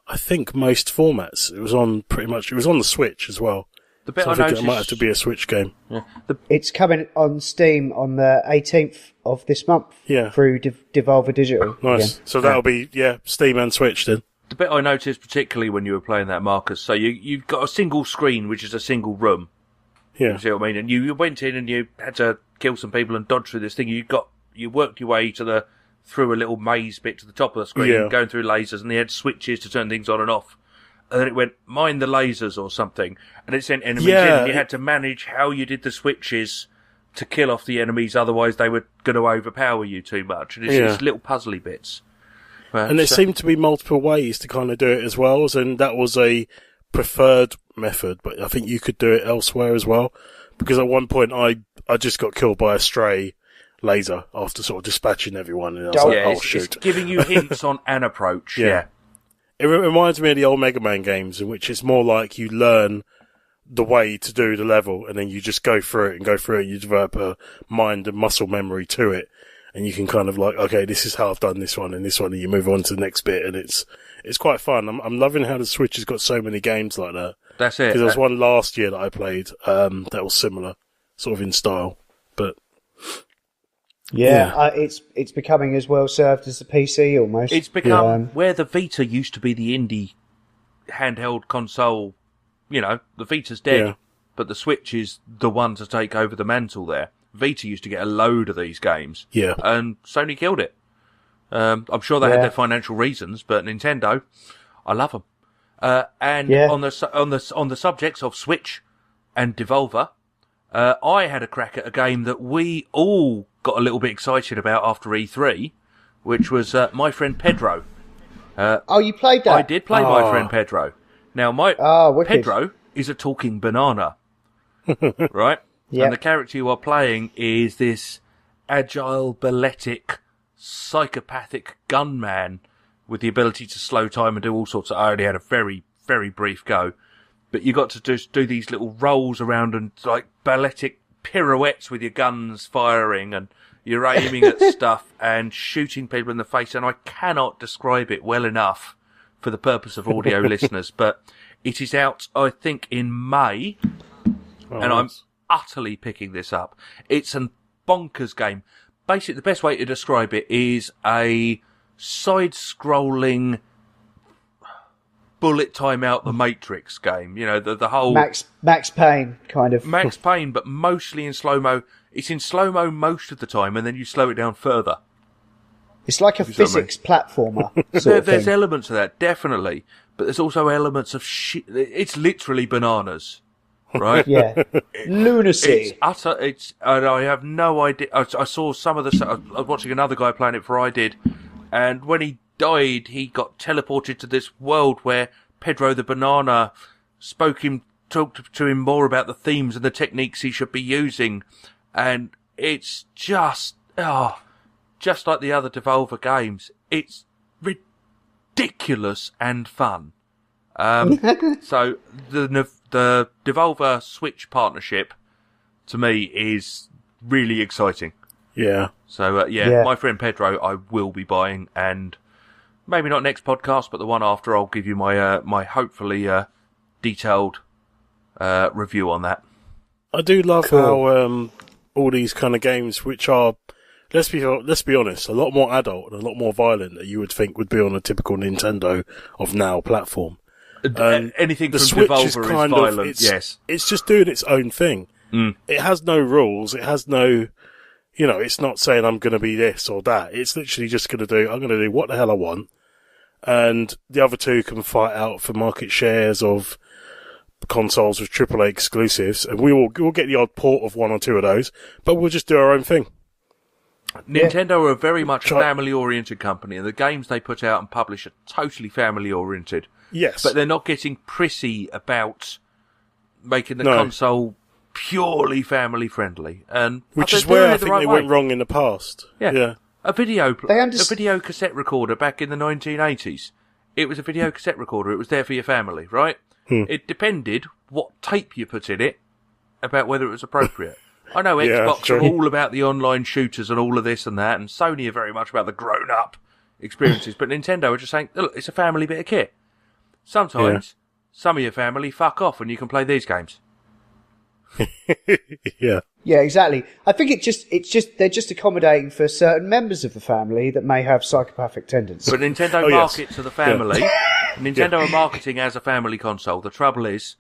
D: I think, most formats. It was on the Switch as well.
E: The bit
D: So I
E: I
D: think
E: noticed,
D: it might have to be a Switch game.
E: Yeah.
C: It's coming on Steam on the 18th of this month.
D: Yeah.
C: Through Devolver Digital.
D: Nice.
C: again.
D: So that'll be, Steam and Switch then.
E: The bit I noticed particularly when you were playing that, Marcus, so you've got a single screen, which is a single room.
D: Yeah.
E: You see what I mean? And you went in and you had to kill some people and dodge through this thing. You worked your way through a little maze bit to the top of the screen, going through lasers, and they had switches to turn things on and off. And then it went, mind the lasers or something, and it sent enemies in, and you had to manage how you did the switches to kill off the enemies, otherwise they were going to overpower you too much. And it's little puzzly bits. But,
D: and there seemed to be multiple ways to kind of do it as well, and that was a preferred method, but I think you could do it elsewhere as well. Because at one point I just got killed by a stray laser after sort of dispatching everyone, and I was like, oh shoot.
E: It's giving you hints on an approach, yeah.
D: It reminds me of the old Mega Man games, in which it's more like you learn the way to do the level, and then you just go through it, you develop a mind and muscle memory to it, and you can kind of like, okay, this is how I've done this one, and you move on to the next bit, and it's quite fun. I'm loving how the Switch has got so many games like that.
E: That's it.
D: Because there was one last year that I played, that was similar, sort of in style, but...
C: Yeah, it's becoming as well served as the PC almost.
E: It's become where the Vita used to be the indie handheld console. You know, the Vita's dead, but the Switch is the one to take over the mantle there. Vita used to get a load of these games, and Sony killed it. I'm sure they had their financial reasons, but Nintendo, I love them. On the subjects of Switch and Devolver, I had a crack at a game that we all got a little bit excited about after E3, which was My Friend Pedro.
C: You played that?
E: I did play My Friend Pedro. Now, Pedro is a talking banana, right? Yeah. And the character you are playing is this agile, balletic, psychopathic gunman with the ability to slow time and do all sorts of... I only had a very, very brief go. But you got to just do these little rolls around and like balletic pirouettes with your guns firing, and you're aiming at stuff and shooting people in the face. And I cannot describe it well enough for the purpose of audio listeners, but it is out, I think, in May, and I'm utterly picking this up. It's a bonkers game. Basically, the best way to describe it is a side-scrolling bullet time out the Matrix game. You know, the whole...
C: Max Payne, kind of.
E: Max Payne, but mostly in slow-mo. It's in slow-mo most of the time, and then you slow it down further.
C: It's like a physics platformer.
E: There's elements of that, definitely. But there's also elements of shit. It's literally bananas, right?
C: Yeah. Lunacy.
E: It's utter... and I have no idea... I saw some of the... I was watching another guy playing it before I did, and when he died, he got teleported to this world where Pedro the Banana talked to him more about the themes and the techniques he should be using, and it's just like the other Devolver games. It's ridiculous and fun. So the Devolver Switch partnership to me is really exciting.
D: Yeah.
E: So My Friend Pedro I will be buying, and maybe not next podcast, but the one after, I'll give you my hopefully detailed review on that.
D: I do love how all these kind of games, which are, let's be honest, a lot more adult and a lot more violent that you would think would be on a typical Nintendo of now platform.
E: Anything
D: the
E: from
D: Switch
E: Devolver
D: is kind
E: violent,
D: yes. It's just doing its own thing. It has no rules. It has no, it's not saying I'm going to be this or that. It's literally just I'm going to do what the hell I want. And the other two can fight out for market shares of consoles with AAA exclusives, and we'll get the odd port of one or two of those, but we'll just do our own thing.
E: Nintendo are very much a family-oriented company, and the games they put out and publish are totally family-oriented.
D: Yes.
E: But they're not getting prissy about making the console purely family-friendly.
D: Which is where I think they went wrong in the past. Yeah.
E: A video cassette recorder back in the 1980s. It was a video cassette recorder. It was there for your family, right? It depended what tape you put in it about whether it was appropriate. I know
D: Yeah,
E: Xbox
D: true.
E: are all about the online shooters and all of this and that, and Sony are very much about the grown-up experiences, but Nintendo are just saying, look, it's a family bit of kit. Sometimes, some of your family fuck off and you can play these games.
D: Yeah.
C: Yeah, exactly. I think they're just accommodating for certain members of the family that may have psychopathic tendencies.
E: But Nintendo
D: Oh, yes.
E: market to the family. Nintendo are marketing as a family console. The trouble is,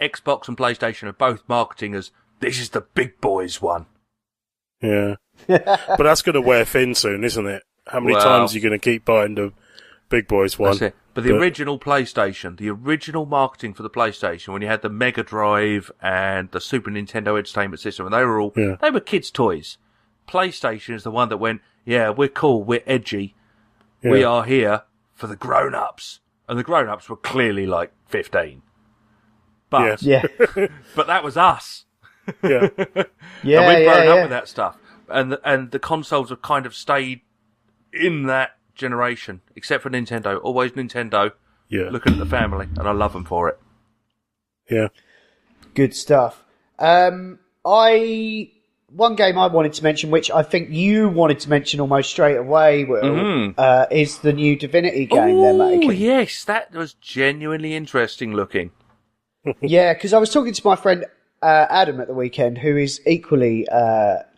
E: Xbox and PlayStation are both marketing as, this is the big boys one.
D: Yeah. But that's going to wear thin soon, isn't it? How many times are you going to keep buying the big boys one?
E: That's it. But the original PlayStation, the original marketing for the PlayStation, when you had the Mega Drive and the Super Nintendo Entertainment System, and they were all, they were kids' toys. PlayStation is the one that went, yeah, we're cool, we're edgy, we are here for the grown-ups. And the grown-ups were clearly like 15. But,
C: Yeah.
E: but that was us.
D: Yeah.
C: Yeah,
E: And we've grown
C: yeah.
E: up with that stuff. And the consoles have kind of stayed in that generation, except for Nintendo. Always Nintendo.
D: Yeah.
E: Looking at the family, and I love them for it.
D: Yeah.
C: Good stuff. One game I wanted to mention, which I think you wanted to mention almost straight away, Will, is the new Divinity game they're
E: Oh,
C: making.
E: yes, that was genuinely interesting looking.
C: Yeah, because I was talking to my friend Adam at the weekend, who is equally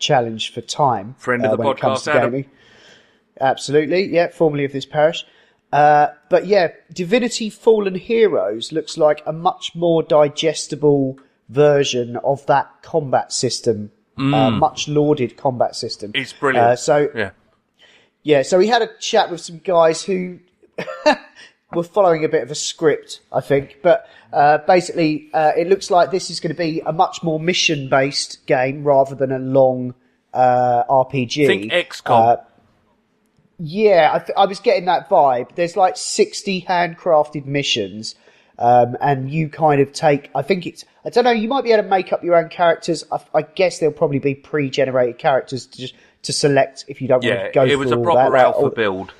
C: challenged for time.
E: Friend of the
C: when it comes
E: podcast,
C: to
E: Adam.
C: gaming. Absolutely, yeah, formerly of this parish. But yeah, Divinity Fallen Heroes looks like a much more digestible version of that combat system, much lauded combat system.
E: It's brilliant.
C: So we had a chat with some guys who were following a bit of a script, I think. But basically, it looks like this is going to be a much more mission-based game rather than a long RPG.
E: Think XCOM.
C: Yeah, I was getting that vibe. There's like 60 handcrafted missions, and you kind of take, I don't know, you might be able to make up your own characters. I guess there'll probably be pre-generated characters to select if you don't want to go through all that.
E: It was a proper alpha build.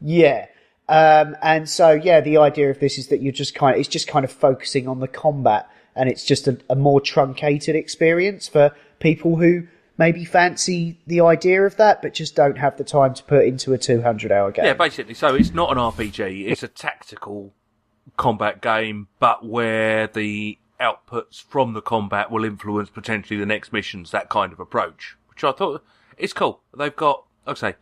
C: Yeah. And so, yeah, the idea of this is that it's just kind of focusing on the combat, and it's just a more truncated experience for people who maybe fancy the idea of that, but just don't have the time to put into a 200-hour game.
E: Yeah, basically. So it's not an RPG. It's a tactical combat game, but where the outputs from the combat will influence potentially the next missions, that kind of approach, which I thought is cool. They've got, okay,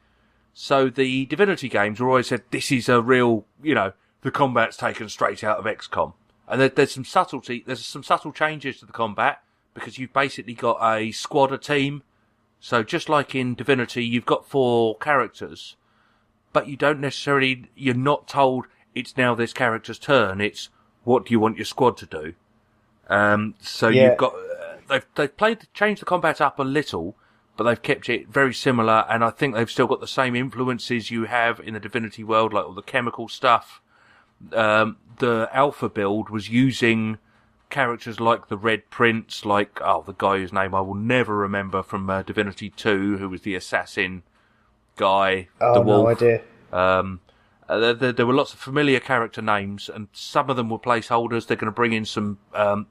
E: so the Divinity games were always said, this is a real, the combat's taken straight out of XCOM. And there's some subtle changes to the combat, because you've basically got a squad, a team. So just like in Divinity, you've got 4 characters, but you're not told it's now this character's turn. It's what do you want your squad to do? You've got, they've changed the combat up a little, but they've kept it very similar, and I think they've still got the same influences you have in the Divinity world, like all the chemical stuff. The alpha build was using characters like the Red Prince, like, the guy whose name I will never remember from Divinity 2, who was the assassin guy, the wolf.
C: No idea.
E: There were lots of familiar character names, and some of them were placeholders. They're going to bring in some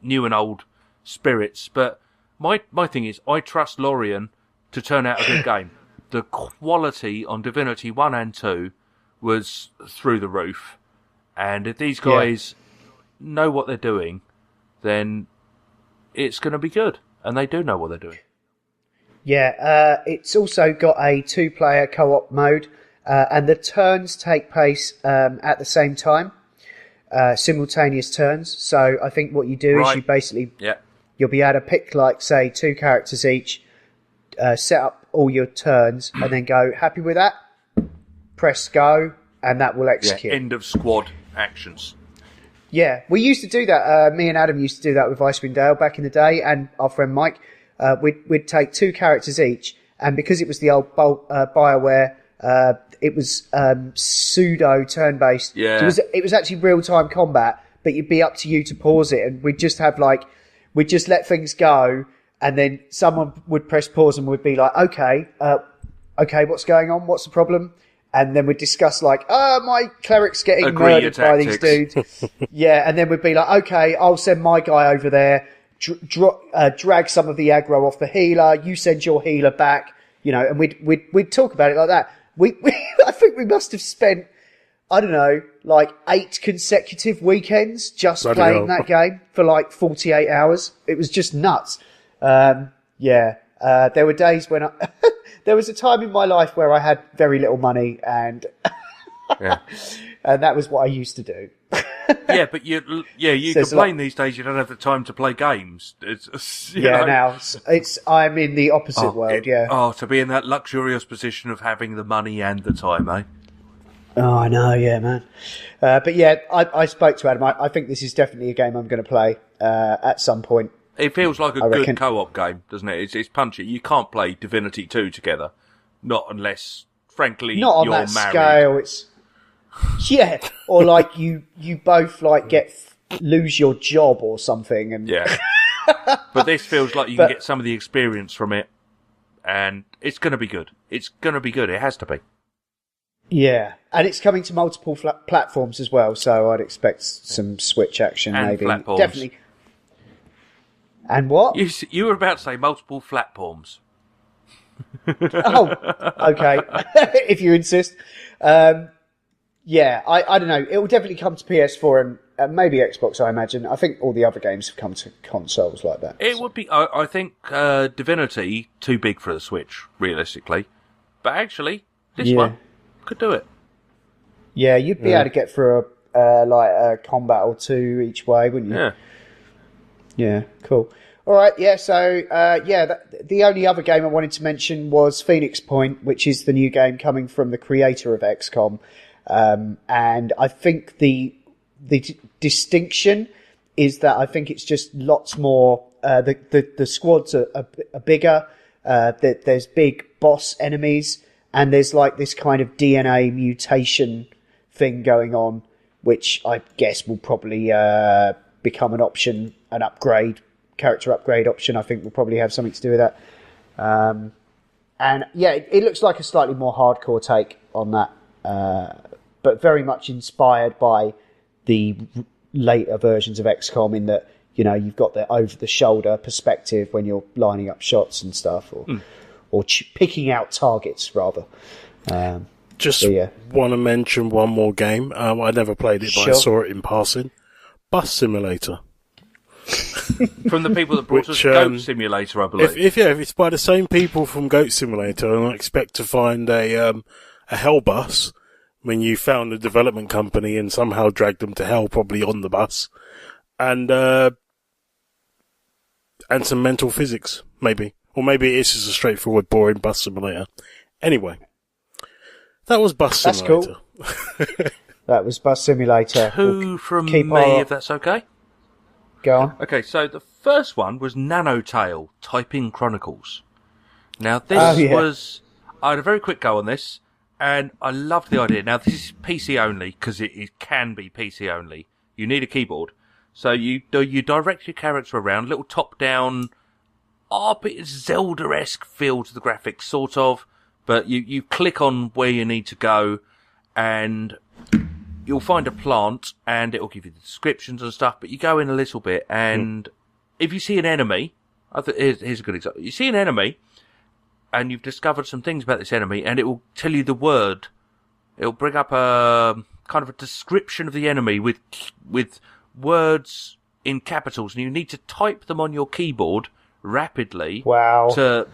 E: new and old spirits, but my thing is, I trust Lorien to turn out a good game. The quality on Divinity 1 and 2 was through the roof, and if these guys know what they're doing, then it's going to be good. And they do know what they're doing.
C: Yeah, it's also got a 2-player co-op mode, and the turns take place at the same time, simultaneous turns. So I think what you do is you basically, you'll be able to pick, like, say, 2 characters each, set up all your turns, and then go, happy with that? Press go, and that will execute.
E: End of squad actions.
C: Yeah, we used to do that. Me and Adam used to do that with Icewind Dale back in the day, and our friend Mike. We'd take 2 characters each, and because it was the old BioWare, it was pseudo turn-based.
E: Yeah.
C: So it was actually real-time combat, but it'd be up to you to pause it, and we'd just let things go, and then someone would press pause and we'd be like, okay, what's going on? What's the problem? And then we'd discuss, like, my cleric's getting murdered by these dudes. Yeah, and then we'd be like, okay, I'll send my guy over there drag some of the aggro off the healer. You send your healer back, and we'd talk about it like that. I think we must have spent, I don't know, like 8 consecutive weekends just playing that game for like 48 hours. It was just nuts. There were days when there was a time in my life where I had very little money and and that was what I used to do.
E: Yeah, but you complain these days you don't have the time to play games.
C: Now I'm in the opposite world.
E: To be in that luxurious position of having the money and the time, eh?
C: Oh, I know, yeah, man. But yeah, I spoke to Adam. I think this is definitely a game I'm going to play at some point.
E: It feels like a good co-op game, doesn't it? It's punchy. You can't play Divinity 2 together, not unless, frankly,
C: not on
E: you're
C: that
E: married.
C: Scale. It's or like you both like lose your job or something, and
E: But this feels like you can get some of the experience from it, and it's going to be good. It's going to be good. It has to be.
C: Yeah, and it's coming to multiple platforms as well, so I'd expect some Switch action,
E: and
C: maybe.
E: Platforms.
C: Definitely. And what?
E: You were about to say multiple platforms.
C: Oh, okay. If you insist. I don't know. It will definitely come to PS4 and maybe Xbox, I imagine. I think all the other games have come to consoles like that.
E: It would be, I think, Divinity, too big for the Switch, realistically. But actually, this one could do it.
C: Yeah, you'd be able to get through a combat or two each way, wouldn't you?
E: Yeah.
C: Yeah, cool. All right, so, the only other game I wanted to mention was Phoenix Point, which is the new game coming from the creator of XCOM. And I think the distinction is that I think it's just lots more, the squads are bigger, there's big boss enemies, and there's like this kind of DNA mutation thing going on, which I guess will probably become an option, character upgrade option. I think will probably have something to do with that. It looks like a slightly more hardcore take on that, but very much inspired by the later versions of XCOM in that, you've got the over-the-shoulder perspective when you're lining up shots and stuff, or picking out targets, rather.
D: Want to mention one more game. I never played it, but I saw it in passing. Bus Simulator.
E: From the people that brought us Goat Simulator, I believe.
D: If it's by the same people from Goat Simulator, and I expect to find a hell bus when you found a development company and somehow dragged them to hell, probably on the bus, and some mental physics, maybe. Or maybe it's just a straightforward, boring bus simulator. Anyway, that was Bus Simulator.
C: That's cool. That was Bus Simulator.
E: Two from me, if that's okay.
C: Go on.
E: Okay, so the first one was Nanotale, Typing Chronicles. Now, this was... I had a very quick go on this, and I loved the idea. Now, this is PC only, because it can be PC only. You need a keyboard. So you direct your character around, little top-down, Zelda-esque feel to the graphics, sort of. But you click on where you need to go, and you'll find a plant, and it'll give you the descriptions and stuff, but you go in a little bit, and if you see an enemy, here's a good example. You see an enemy, and you've discovered some things about this enemy, and it will tell you the word. It'll bring up a kind of a description of the enemy with words in capitals, and you need to type them on your keyboard rapidly.
C: Wow.
E: To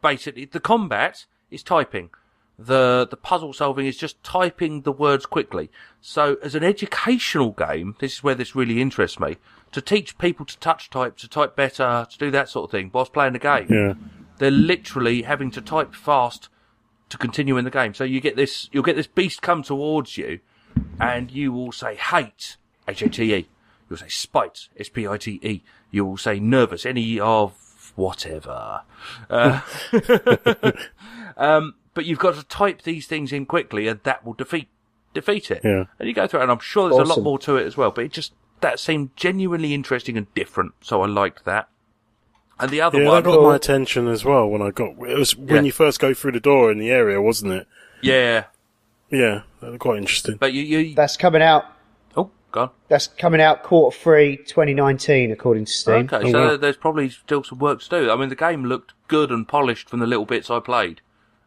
E: basically, the combat is typing. The puzzle solving is just typing the words quickly. So as an educational game, this is where this really interests me, to teach people to touch type, to type better, to do that sort of thing whilst playing the game. Yeah. They're literally having to type fast to continue in the game. So you'll get this beast come towards you, and you will say hate, H-A-T-E. You'll say spite, S-P-I-T-E. You will say nervous, N-E of whatever. But you've got to type these things in quickly, and that will defeat it. Yeah. And you go through it, and I'm sure there's a lot more to it as well. But that seemed genuinely interesting and different, so I liked that. And the other one,
D: that got my attention as well. It was when you first go through the door in the area, wasn't it?
E: Yeah.
D: Yeah, that was quite interesting.
E: But you
C: that's coming out.
E: Oh, Gone.
C: That's coming out Q3 2019, according to Steam.
E: Okay, so there's probably still some work to do. I mean, the game looked good and polished from the little bits I played.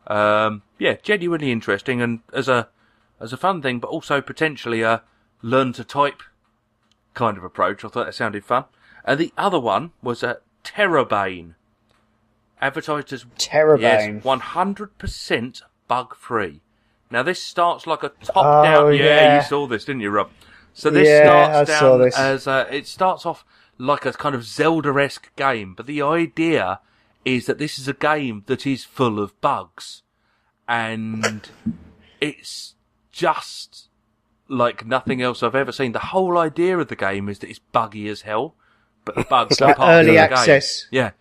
E: Yeah, genuinely interesting, and as a fun thing, but also potentially a learn to type kind of approach. I thought that sounded fun. And the other one was a Terrorbane, advertised as
C: Terrorbane.
E: Yes, 100% bug free. Now this starts like a top down. Yeah, you saw this, didn't you, Rob? So this starts down as it starts off like a kind of Zelda-esque game, but the idea is that this is a game that is full of bugs, and it's just like nothing else I've ever seen. The whole idea of the game is that it's buggy as hell, but the bugs
C: it's
E: are
C: like
E: part
C: early
E: of the
C: access.
E: game. Yeah.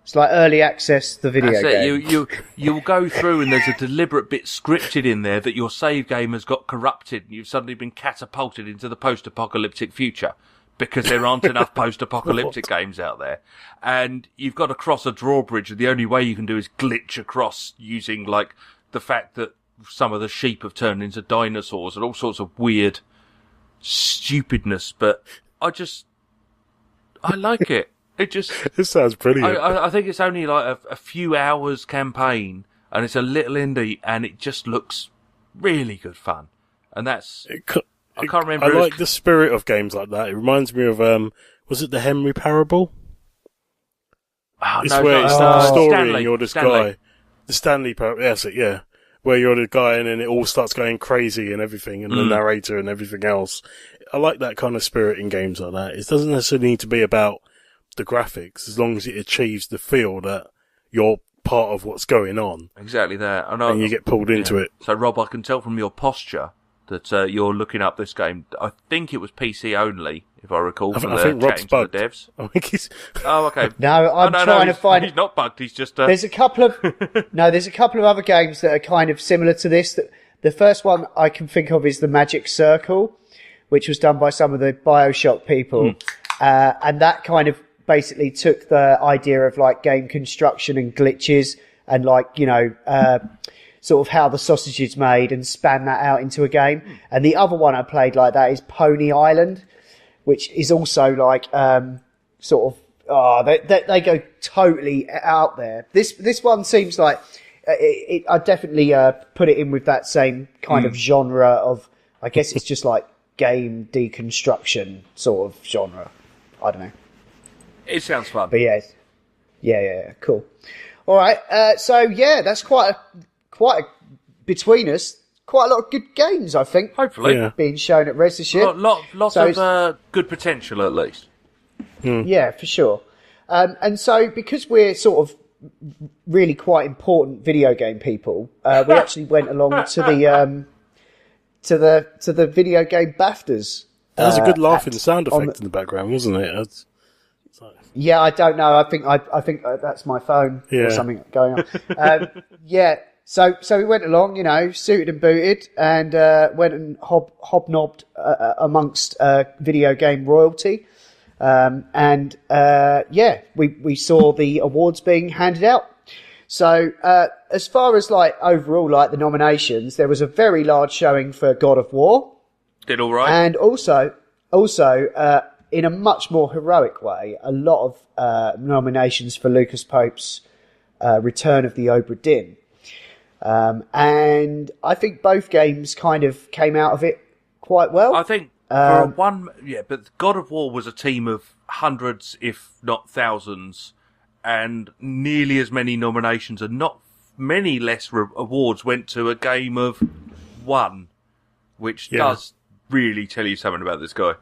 C: It's like early access, the video
E: That's
C: game.
E: it. You'll go through and there's a deliberate bit scripted in there that your save game has got corrupted and you've suddenly been catapulted into the post-apocalyptic future because there aren't enough post-apocalyptic games out there. And you've got to cross a drawbridge and the only way you can do is glitch across using like the fact that some of the sheep have turned into dinosaurs and all sorts of weird stupidness. But I like it.
D: It sounds brilliant.
E: I think it's only like a few hours campaign, and it's a little indie, and it just looks really good fun. And that's I can't remember.
D: I like the spirit of games like that. It reminds me of was it the Henry Parable? It's where it's the story
E: Stanley,
D: and you're this
E: Stanley.
D: guy. The Stanley Parable, yes, yeah. Where you're the guy and then it all starts going crazy and everything, and the narrator and everything else. I like that kind of spirit in games like that. It doesn't necessarily need to be about the graphics, as long as it achieves the feel that you're part of what's going on.
E: Exactly that.
D: And you get pulled into it.
E: So, Rob, I can tell from your posture that you're looking up this game. I think it was PC only, if I recall, from
D: I think Rob's bugged.
E: The devs.
D: I think he's...
E: Oh, okay.
C: No, I'm trying to find...
E: He's not bugged, he's just...
C: There's a couple of... there's a couple of other games that are kind of similar to this. The first one I can think of is the Magic Circle, which was done by some of the BioShock people. And that kind of basically took the idea of like game construction and glitches and like, sort of how the sausage is made and span that out into a game. And the other one I played like that is Pony Island, which is also like, they go totally out there. This one seems like, I definitely, put it in with that same kind of genre of, I guess it's just like game deconstruction sort of genre. I don't know.
E: It sounds fun.
C: But yeah, cool. All right, so yeah, that's quite between us, quite a lot of good games, I think.
E: Hopefully,
C: being shown at Rezzed this year.
E: Lots of good potential, at least.
C: Yeah, for sure. And so because we're sort of really quite important video game people, we actually went along to the video game BAFTAs.
D: That was a good laughing sound effect in the background, wasn't it?
C: Yeah, I don't know. I think that's my phone or something going on. So we went along, suited and booted, and went and hobnobbed amongst video game royalty. We saw the awards being handed out. So as far as like overall like the nominations, there was a very large showing for God of War.
E: Did all right.
C: And also in a much more heroic way, a lot of nominations for Lucas Pope's Return of the Obra Dinn. And I think both games kind of came out of it quite well.
E: I think but God of War was a team of hundreds, if not thousands, and nearly as many nominations and not many less awards went to a game of one, which does really tell you something about this guy.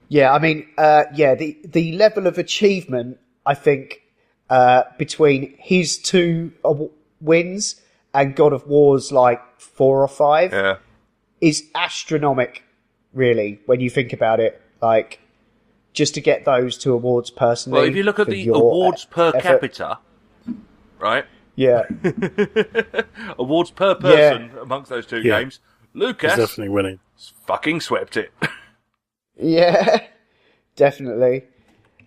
C: Yeah, I mean, the level of achievement, I think, between his two wins and God of War's like 4 or 5 is astronomical, really, when you think about it. Like, just to get those 2 awards personally.
E: Well, if you look at the awards per capita, right?
C: Yeah.
E: Awards per person amongst those 2 games, Lucas
D: is definitely winning.
E: Fucking swept it.
C: Yeah, definitely.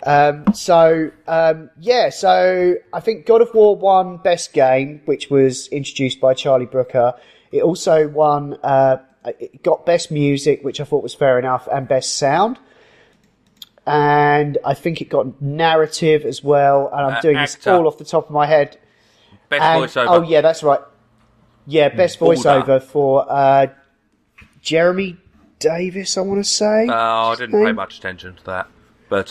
C: So I think God of War won Best Game, which was introduced by Charlie Brooker. It also won it got best music, which I thought was fair enough, and best sound. And I think it got narrative as well. And I'm doing this all off the top of my head.
E: Best voiceover.
C: Oh, yeah, that's right. Yeah, best voiceover for Jeremy Davis, I want to say.
E: I didn't pay much attention to that. But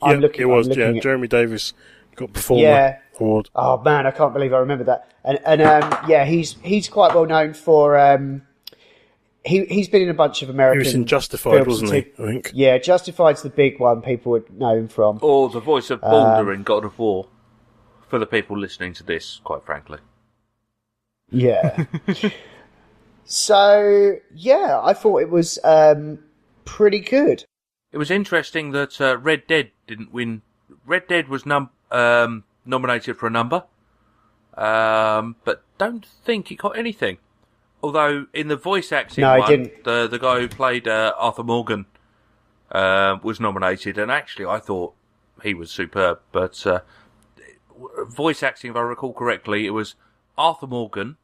D: Jeremy Davis got Performer Award.
C: Oh, man, I can't believe I remember that. And he's quite well known for... He's been in a bunch of American...
D: He was in Justified, wasn't he, I think?
C: Yeah, Justified's the big one people would know him from.
E: Or the voice of Baldur in God of War, for the people listening to this, quite frankly.
C: Yeah. So, yeah, I thought it was pretty good.
E: It was interesting that Red Dead didn't win. Red Dead was nominated for a number, but don't think it got anything. Although in the voice acting one,
C: didn't.
E: The guy who played Arthur Morgan was nominated, and actually I thought he was superb. But voice acting, if I recall correctly, it was Arthur Morgan,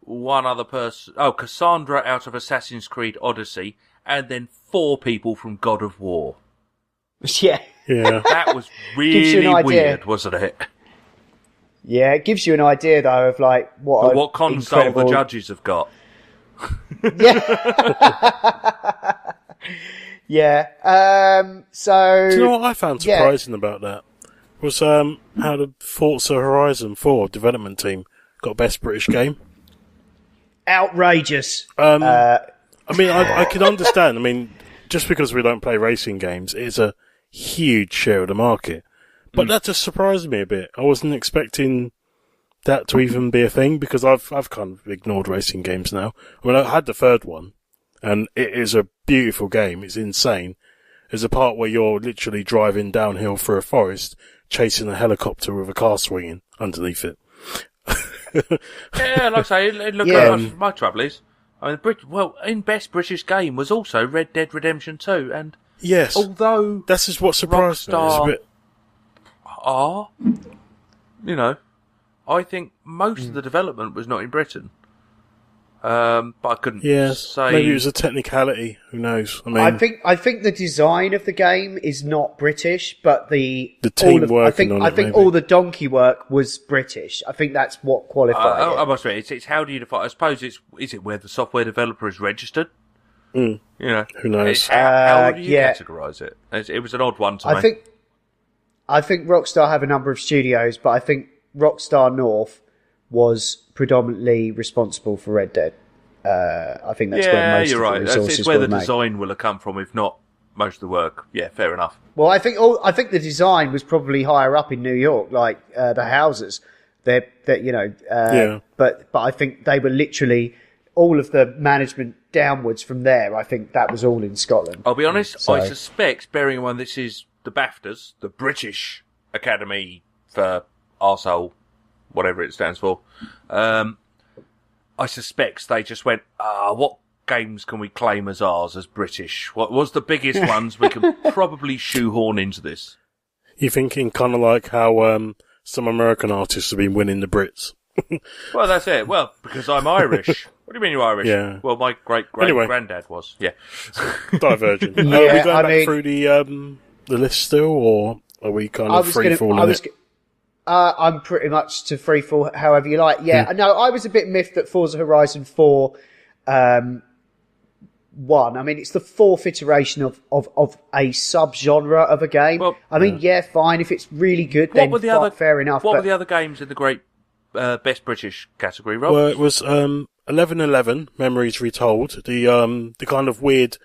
E: one other person, Cassandra out of Assassin's Creed Odyssey, and then 4 people from God of War.
C: Yeah.
E: That was really weird, wasn't it?
C: Yeah, it gives you an idea, though, of like what
E: console the judges have got.
C: Yeah. So...
D: Do you know what I found surprising about that? Was how the Forza Horizon 4 development team got Best British Game.
C: Outrageous.
D: I mean, I can understand. I mean, just because we don't play racing games, it's a huge share of the market. But that just surprised me a bit. I wasn't expecting that to even be a thing, because I've kind of ignored racing games now. I mean, I had the third one, and it is a beautiful game. It's insane. There's a part where you're literally driving downhill through a forest, chasing a helicopter with a car swinging underneath it.
E: Yeah, like I say, look, my trouble is, I mean, in Best British Game was also Red Dead Redemption 2, and
D: yes,
E: although
D: this is what surprised me. It's a bit...
E: I think most of the development was not in Britain. But I couldn't say...
D: Maybe it was a technicality. Who knows? I mean,
C: I think the design of the game is not British, but the
D: team working on it.
C: I think all the donkey work was British. I think that's what qualified it.
E: I must admit, it's how do you define? I suppose is it where the software developer is registered?
D: You know, who knows?
E: How do you categorise it? It was an odd one to me.
C: I think Rockstar have a number of studios, but I think Rockstar North was predominantly responsible for Red Dead. I think that's where most of the resources
E: it's where the
C: made.
E: design will have come from, if not most of the work. Yeah, fair enough.
C: Well, I think the design was probably higher up in New York, like the houses. But I think they were literally all of the management downwards from there. I think that was all in Scotland.
E: I'll be honest. I suspect, bearing in mind this is the BAFTAs, the British Academy for arsehole, whatever it stands for. I suspect they just went, what games can we claim as ours as British? What was the biggest ones we can probably shoehorn into this?
D: You're thinking kind of like how some American artists have been winning the Brits.
E: Well, that's it. Well, because I'm Irish. What do you mean you're Irish?
D: Yeah.
E: Well, my great-granddad was. Yeah.
D: Divergent. Are we going back through the list still, or are we kind of free-falling it?
C: I'm pretty much to free fall however you like. Yeah, no, I was a bit miffed that Forza Horizon 4 won. I mean, it's the 4th iteration of a sub-genre of a game. Well, I mean, fine. If it's really good, then fair enough.
E: What were the other games in the great Best British category, Rob?
D: Well, it was 1111, Memories Retold. The kind of weird,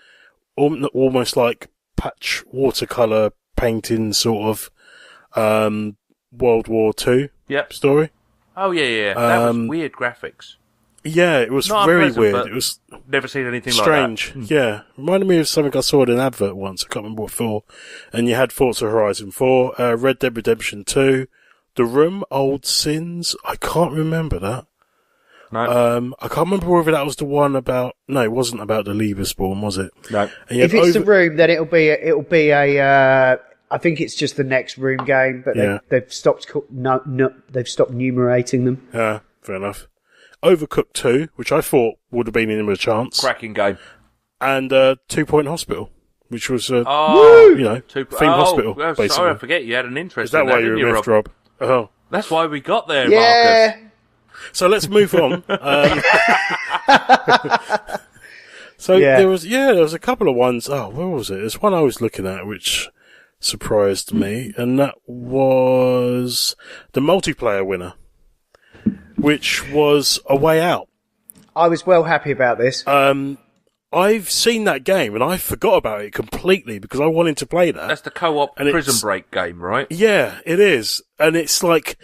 D: almost like patch watercolour painting sort of World War II story.
E: Oh, yeah. That was weird graphics.
D: Yeah, it was very weird. It was
E: never seen anything
D: strange.
E: Like that.
D: Yeah. Reminded me of something I saw in an advert once. I can't remember what for. And you had Forza Horizon 4, Red Dead Redemption 2, The Room, Old Sins. I can't remember that.
E: No.
D: I can't remember whether that was the one about... No, it wasn't about the Lieberspawn, was it?
E: No.
C: If it's The Room, then it'll be a I think it's just the next Room game, but they've stopped they've stopped numerating them.
D: Yeah, fair enough. Overcooked 2, which I thought would have been in him a chance,
E: Cracking game.
D: and 2 Point Hospital, which was Theme Hospital, basically.
E: Sorry, I forget you had an interest.
D: Is that
E: in
D: why
E: that,
D: you
E: didn't
D: were miffed, Rob? Oh.
E: That's why we got there,
C: Yeah.
E: Marcus.
D: So let's move on.
C: Yeah.
D: there was a couple of ones. Oh, where was it? There's one I was looking at which surprised me, and that was the multiplayer winner, which was A Way Out.
C: I was well happy about this.
D: I've seen that game and I forgot about it completely because I wanted to play that.
E: That's the co-op
D: And
E: Prison
D: it's-
E: Break game, right?
D: Yeah, it is. And it's like,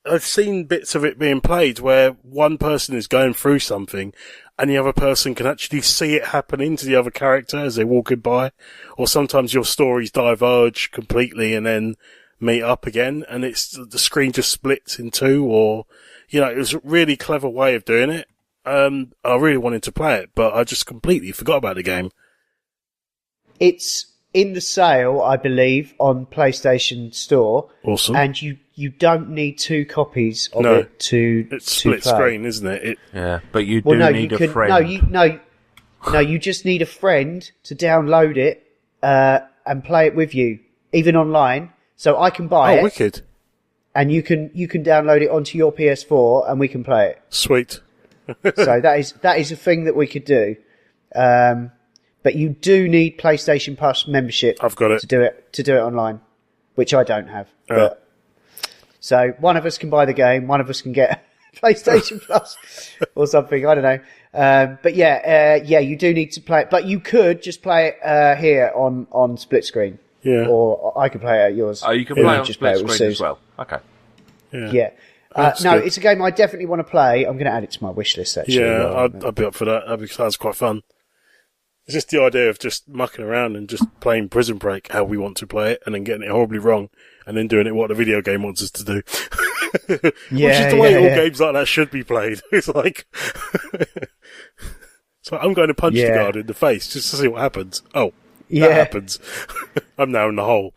D: I've seen bits of it being played where one person is going through something and the other person can actually see it happening to the other character as they're walking by. Or sometimes your stories diverge completely and then meet up again and the screen just splits in two, or, it was a really clever way of doing it. I really wanted to play it, but I just completely forgot about the game.
C: It's in the sale, I believe, on PlayStation Store.
D: Awesome.
C: And you don't need 2 copies of
D: No.
C: it to
D: It's
C: to
D: split
C: play.
D: screen, isn't it?
E: Yeah, but you
C: Well,
E: do
C: no,
E: need
C: you
E: a
C: can
E: friend.
C: no, you just need a friend to download it and play it with you, even online. So I can buy it,
D: Wicked.
C: and you can download it onto your PS4, and we can play it.
D: Sweet.
C: So that is a thing that we could do. But you do need PlayStation Plus membership.
D: I've got it.
C: to do it online, which I don't have. But, so one of us can buy the game, one of us can get PlayStation Plus or something. I don't know. But you do need to play it. But you could just play it here on split screen.
D: Yeah.
C: Or I could play it at yours.
E: Oh, you can
C: And
E: play on
C: just
E: split
C: it with
E: screen as
C: Suze.
E: well. Okay.
C: Yeah.
D: That's
C: No,
D: good.
C: it's a game I definitely want to play. I'm going to add it to my wish list, actually.
D: Yeah, I'd be up for that. Sounds quite fun. It's just the idea of just mucking around and just playing Prison Break how we want to play it and then getting it horribly wrong and then doing it what the video game wants us to do. Which is the way all games like that should be played. It's like, I'm going to punch the guard in the face just to see what happens. Oh, that happens. I'm now in the hole.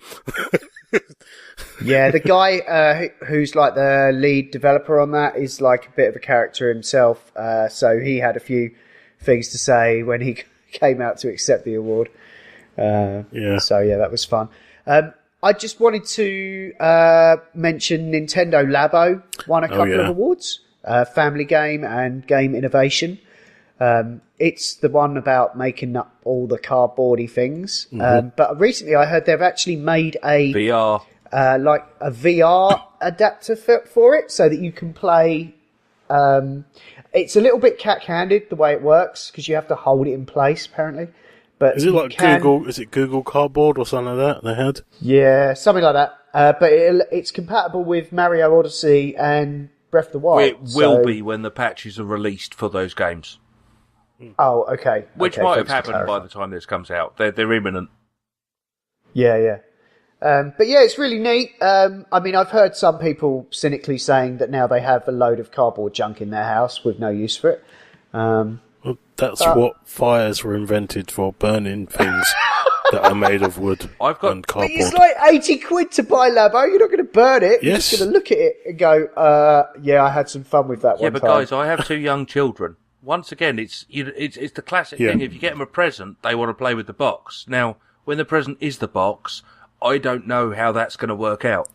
C: Yeah, the guy who's like the lead developer on that is like a bit of a character himself. So he had a few things to say when he came out to accept the award. So yeah, that was fun. I just wanted to mention Nintendo Labo won a couple of awards, Family Game and Game Innovation. It's the one about making up all the cardboardy things. But recently I heard they've actually made a
E: VR.
C: like a VR adapter for it, so that you can play. It's a little bit cack-handed the way it works because you have to hold it in place apparently. But
D: Is it like Google? Is it Google Cardboard or something like that? They had.
C: Yeah, something like that. But it's compatible with Mario Odyssey and Breath of the Wild.
E: It will be when the patches are released for those games,
C: Oh, okay.
E: which
C: Okay,
E: might have
C: thanks for
E: happened by
C: clarifying.
E: the time this comes out. They're imminent.
C: Yeah. But yeah, it's really neat. I mean, I've heard some people cynically saying that now they have a load of cardboard junk in their house with no use for it.
D: Well, that's what fires were invented for, burning things that are made of wood
E: I've got-
D: and
C: But
D: cardboard.
C: it's like 80 quid to buy Labo. You're not going to burn it. You're
D: Yes.
C: just going to look at it and go, yeah, I had some fun with that
E: Yeah,
C: one
E: but
C: time.
E: guys, I have 2 young children. Once again, it's the classic thing. If you get them a present, they want to play with the box. Now, when the present is the box, I don't know how that's going to work out.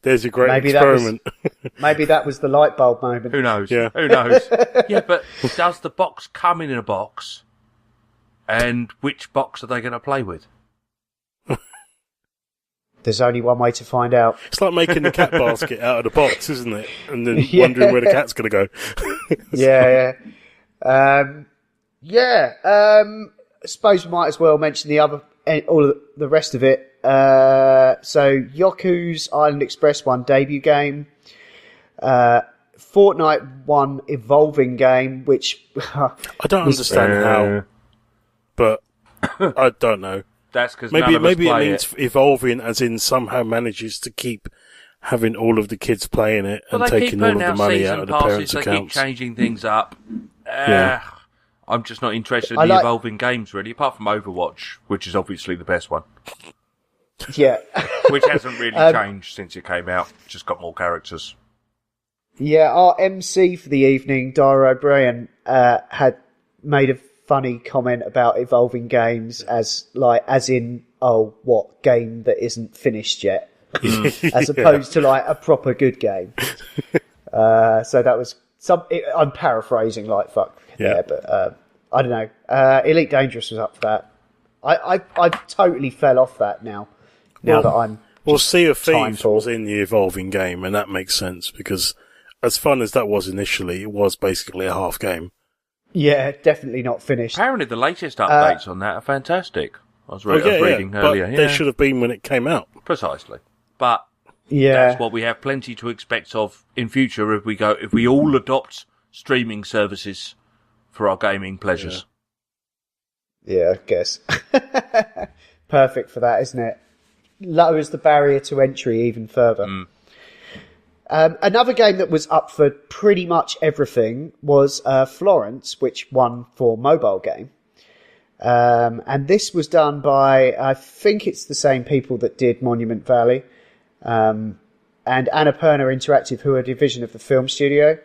D: There's a great
C: Maybe that was-
D: experiment.
C: Maybe that was the light bulb moment.
E: Who knows?
D: Yeah.
E: Who knows? Yeah, but does the box come in a box? And which box are they going to play with?
C: There's only one way to find out.
D: It's like making the cat basket out of the box, isn't it? And then wondering where the cat's going to go.
C: Yeah. I suppose we might as well mention all of the rest of it. So Yoku's Island Express won debut game. Fortnite won evolving game, which
D: I don't understand how, but I don't know.
E: That's because
D: Maybe
E: none of us
D: it
E: play
D: means evolving, as in somehow manages to keep having all of the kids playing it and
E: Well, they keep
D: taking all of
E: putting
D: the
E: out
D: money
E: season
D: out of the
E: passes,
D: parents'
E: they keep
D: accounts.
E: changing things up.
D: Yeah.
E: I'm just not interested in
C: I
E: the
C: like-
E: evolving games, really, apart from Overwatch, which is obviously the best one,
C: yeah.
E: which hasn't really changed since it came out, just got more characters.
C: Yeah, our MC for the evening, Dara O'Brien, had made a funny comment about evolving games as in, oh, what game that isn't finished yet, as opposed to like a proper good game. So that was I'm paraphrasing like fuck there, but I don't know. Elite Dangerous was up for that. I totally fell off that now. Now that I'm
D: Sea of Thieves was in the evolving game, and that makes sense because as fun as that was initially, it was basically a half game.
C: Yeah, definitely not finished.
E: Apparently the latest updates on that are fantastic. I was reading earlier.
D: But they should have been when it came out.
E: Precisely. But that's what we have plenty to expect of in future if we all adopt streaming services for our gaming pleasures.
C: Yeah, I guess. Perfect for that, isn't it? Lowers the barrier to entry even further. Another game that was up for pretty much everything was Florence, which won for mobile game. And this was done by, I think it's the same people that did Monument Valley, and Annapurna Interactive, who are a division of the film studio.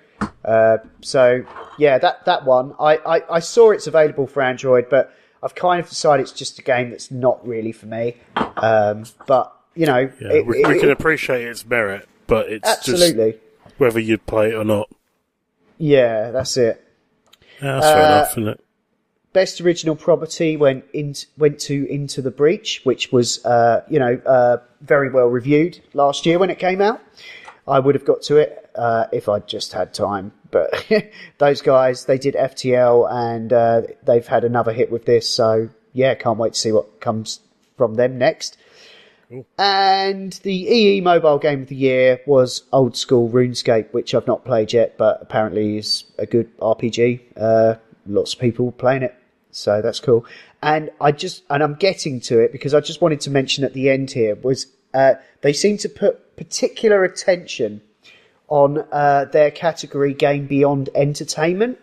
C: So, yeah, that one. I saw it's available for Android, but I've kind of decided it's just a game that's not really for me. But, you know...
D: Yeah, we can appreciate its merit, but it's
C: absolutely
D: just whether you'd play it or not.
C: Yeah, that's it.
D: Yeah, that's fair enough, isn't it?
C: Best original property went to Into the Breach, which was, very well reviewed last year when it came out. I would have got to it if I'd just had time. But those guys, they did FTL and they've had another hit with this. So, yeah, can't wait to see what comes from them next. Cool. And the EE Mobile Game of the Year was Old School RuneScape, which I've not played yet, but apparently is a good RPG. Lots of people playing it. So that's cool. And I'm getting to it because I just wanted to mention at the end here was they seem to put particular attention on their category Game Beyond Entertainment.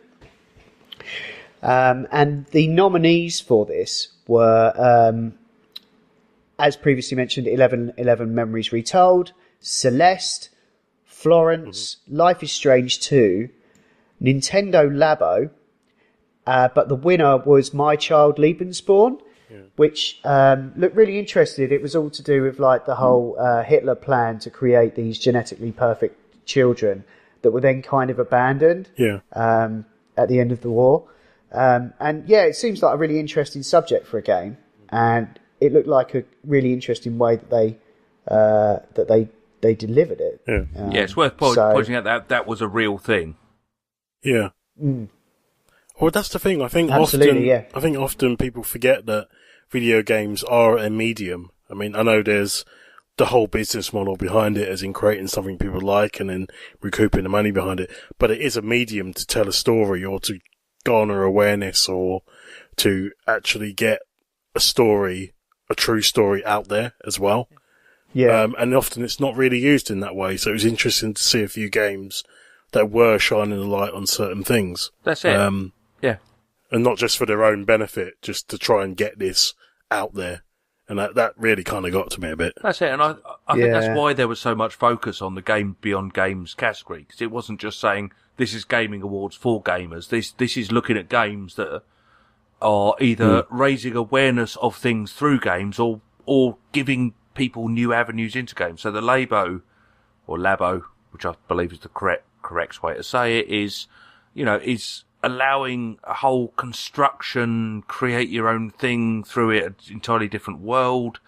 C: And the nominees for this were, as previously mentioned, 11 Memories Retold, Celeste, Florence, Life is Strange 2, Nintendo Labo, but the winner was My Child Lebensborn, which looked really interesting. It was all to do with like the whole Hitler plan to create these genetically perfect children that were then kind of abandoned at the end of the war. And yeah, it seems like a really interesting subject for a game, and it looked like a really interesting way that they delivered it.
E: Yeah, it's worth pointing out that was a real thing.
D: Yeah. Well, that's the thing. I think often people forget that video games are a medium. I mean, I know there's the whole business model behind it, as in creating something people like and then recouping the money behind it. But it is a medium to tell a story or to garner awareness or to actually get a story, a true story out there as well. Yeah. And often it's not really used in that way. So it was interesting to see a few games that were shining a light on certain things.
E: That's it. Yeah.
D: And not just for their own benefit, just to try and get this out there. And that really kind of got to me a bit.
E: That's it. And I think that's why there was so much focus on the Game Beyond Games category. Because it wasn't just saying, this is gaming awards for gamers. This is looking at games that are either raising awareness of things through games or giving people new avenues into games. So the Labo, which I believe is the correct way to say it, is allowing a whole construction, create your own thing through it, an entirely different world.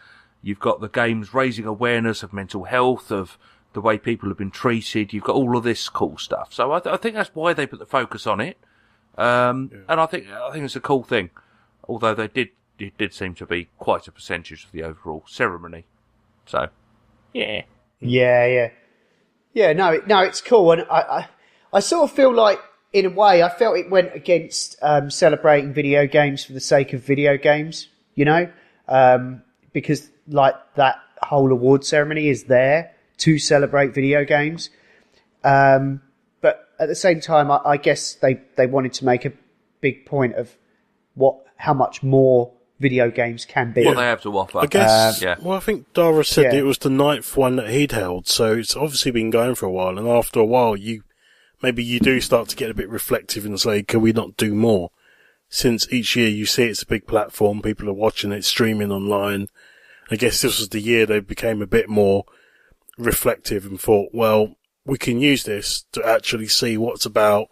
E: You've got the games raising awareness of mental health, of the way people have been treated. You've got all of this cool stuff. So I think that's why they put the focus on it. And I think it's a cool thing. Although it did seem to be quite a percentage of the overall ceremony. So, yeah.
C: Yeah, no, it's cool. And I sort of feel like, in a way, I felt it went against celebrating video games for the sake of video games, because like that whole award ceremony is there to celebrate video games. But at the same time, I guess they wanted to make a big point of how much more video games can be.
E: What they have to offer.
D: I guess, well, I think Dara said it was the 9th one that he'd held, so it's obviously been going for a while, and after a while, you maybe you do start to get a bit reflective and say, can we not do more? Since each year you see it's a big platform, people are watching it, streaming online. I guess this was the year they became a bit more reflective and thought, well, we can use this to actually see what's about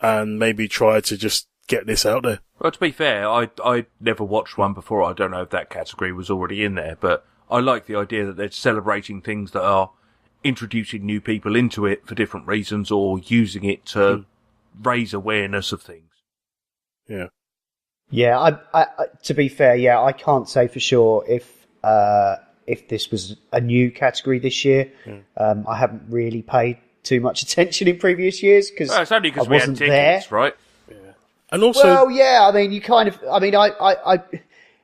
D: and maybe try to just get this out there.
E: Well, to be fair, I never watched one before. I don't know if that category was already in there, but I like the idea that they're celebrating things that are introducing new people into it for different reasons or using it to raise awareness of things.
D: Yeah.
C: Yeah, I to be fair, yeah, I can't say for sure if this was a new category this year. I haven't really paid too much attention in previous years because
E: it's only because
C: I
E: we had
C: wasn't
E: tickets,
C: there.
E: right?
D: Yeah. And also,
C: well, yeah, I mean, you kind of, I mean, I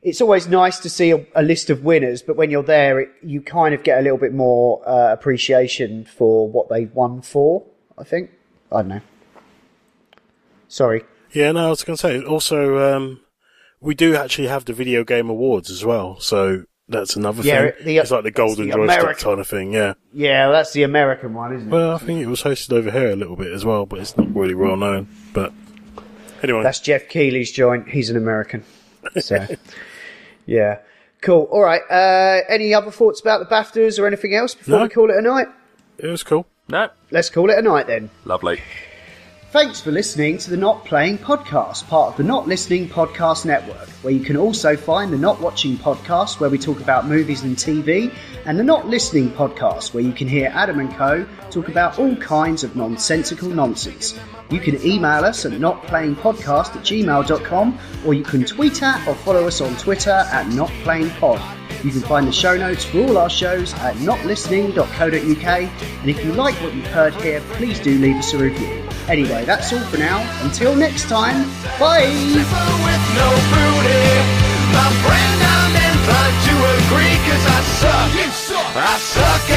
C: it's always nice to see a list of winners, but when you're there, you kind of get a little bit more appreciation for what they won for, I think. I don't know. Sorry.
D: Yeah, no, I was going to say, also, we do actually have the Video Game Awards as well, so that's another thing. It's like the Golden Joystick kind of thing, yeah.
C: Yeah, well, that's the American one, isn't it?
D: Well, I think it was hosted over here a little bit as well, but it's not really well known. But anyway.
C: That's Jeff Keighley's joint. He's an American. So, yeah. Cool. All right. Any other thoughts about the BAFTAs or anything else before we call it a night?
D: It was cool.
E: No.
C: Let's call it a night then.
E: Lovely.
C: Thanks for listening to the Not Playing Podcast, part of the Not Listening Podcast Network, where you can also find the Not Watching Podcast, where we talk about movies and TV, and the Not Listening Podcast, where you can hear Adam and Co. talk about all kinds of nonsensical nonsense. You can email us at notplayingpodcast@gmail.com, or you can tweet at or follow us on Twitter at notplayingpod. You can find the show notes for all our shows at notlistening.co.uk, and if you like what you've heard here, please do leave us a review. Anyway, that's all for now. Until next time, bye!
B: With no booty, my friend, I'm inclined to agree, 'cause I suck. You suck. I suck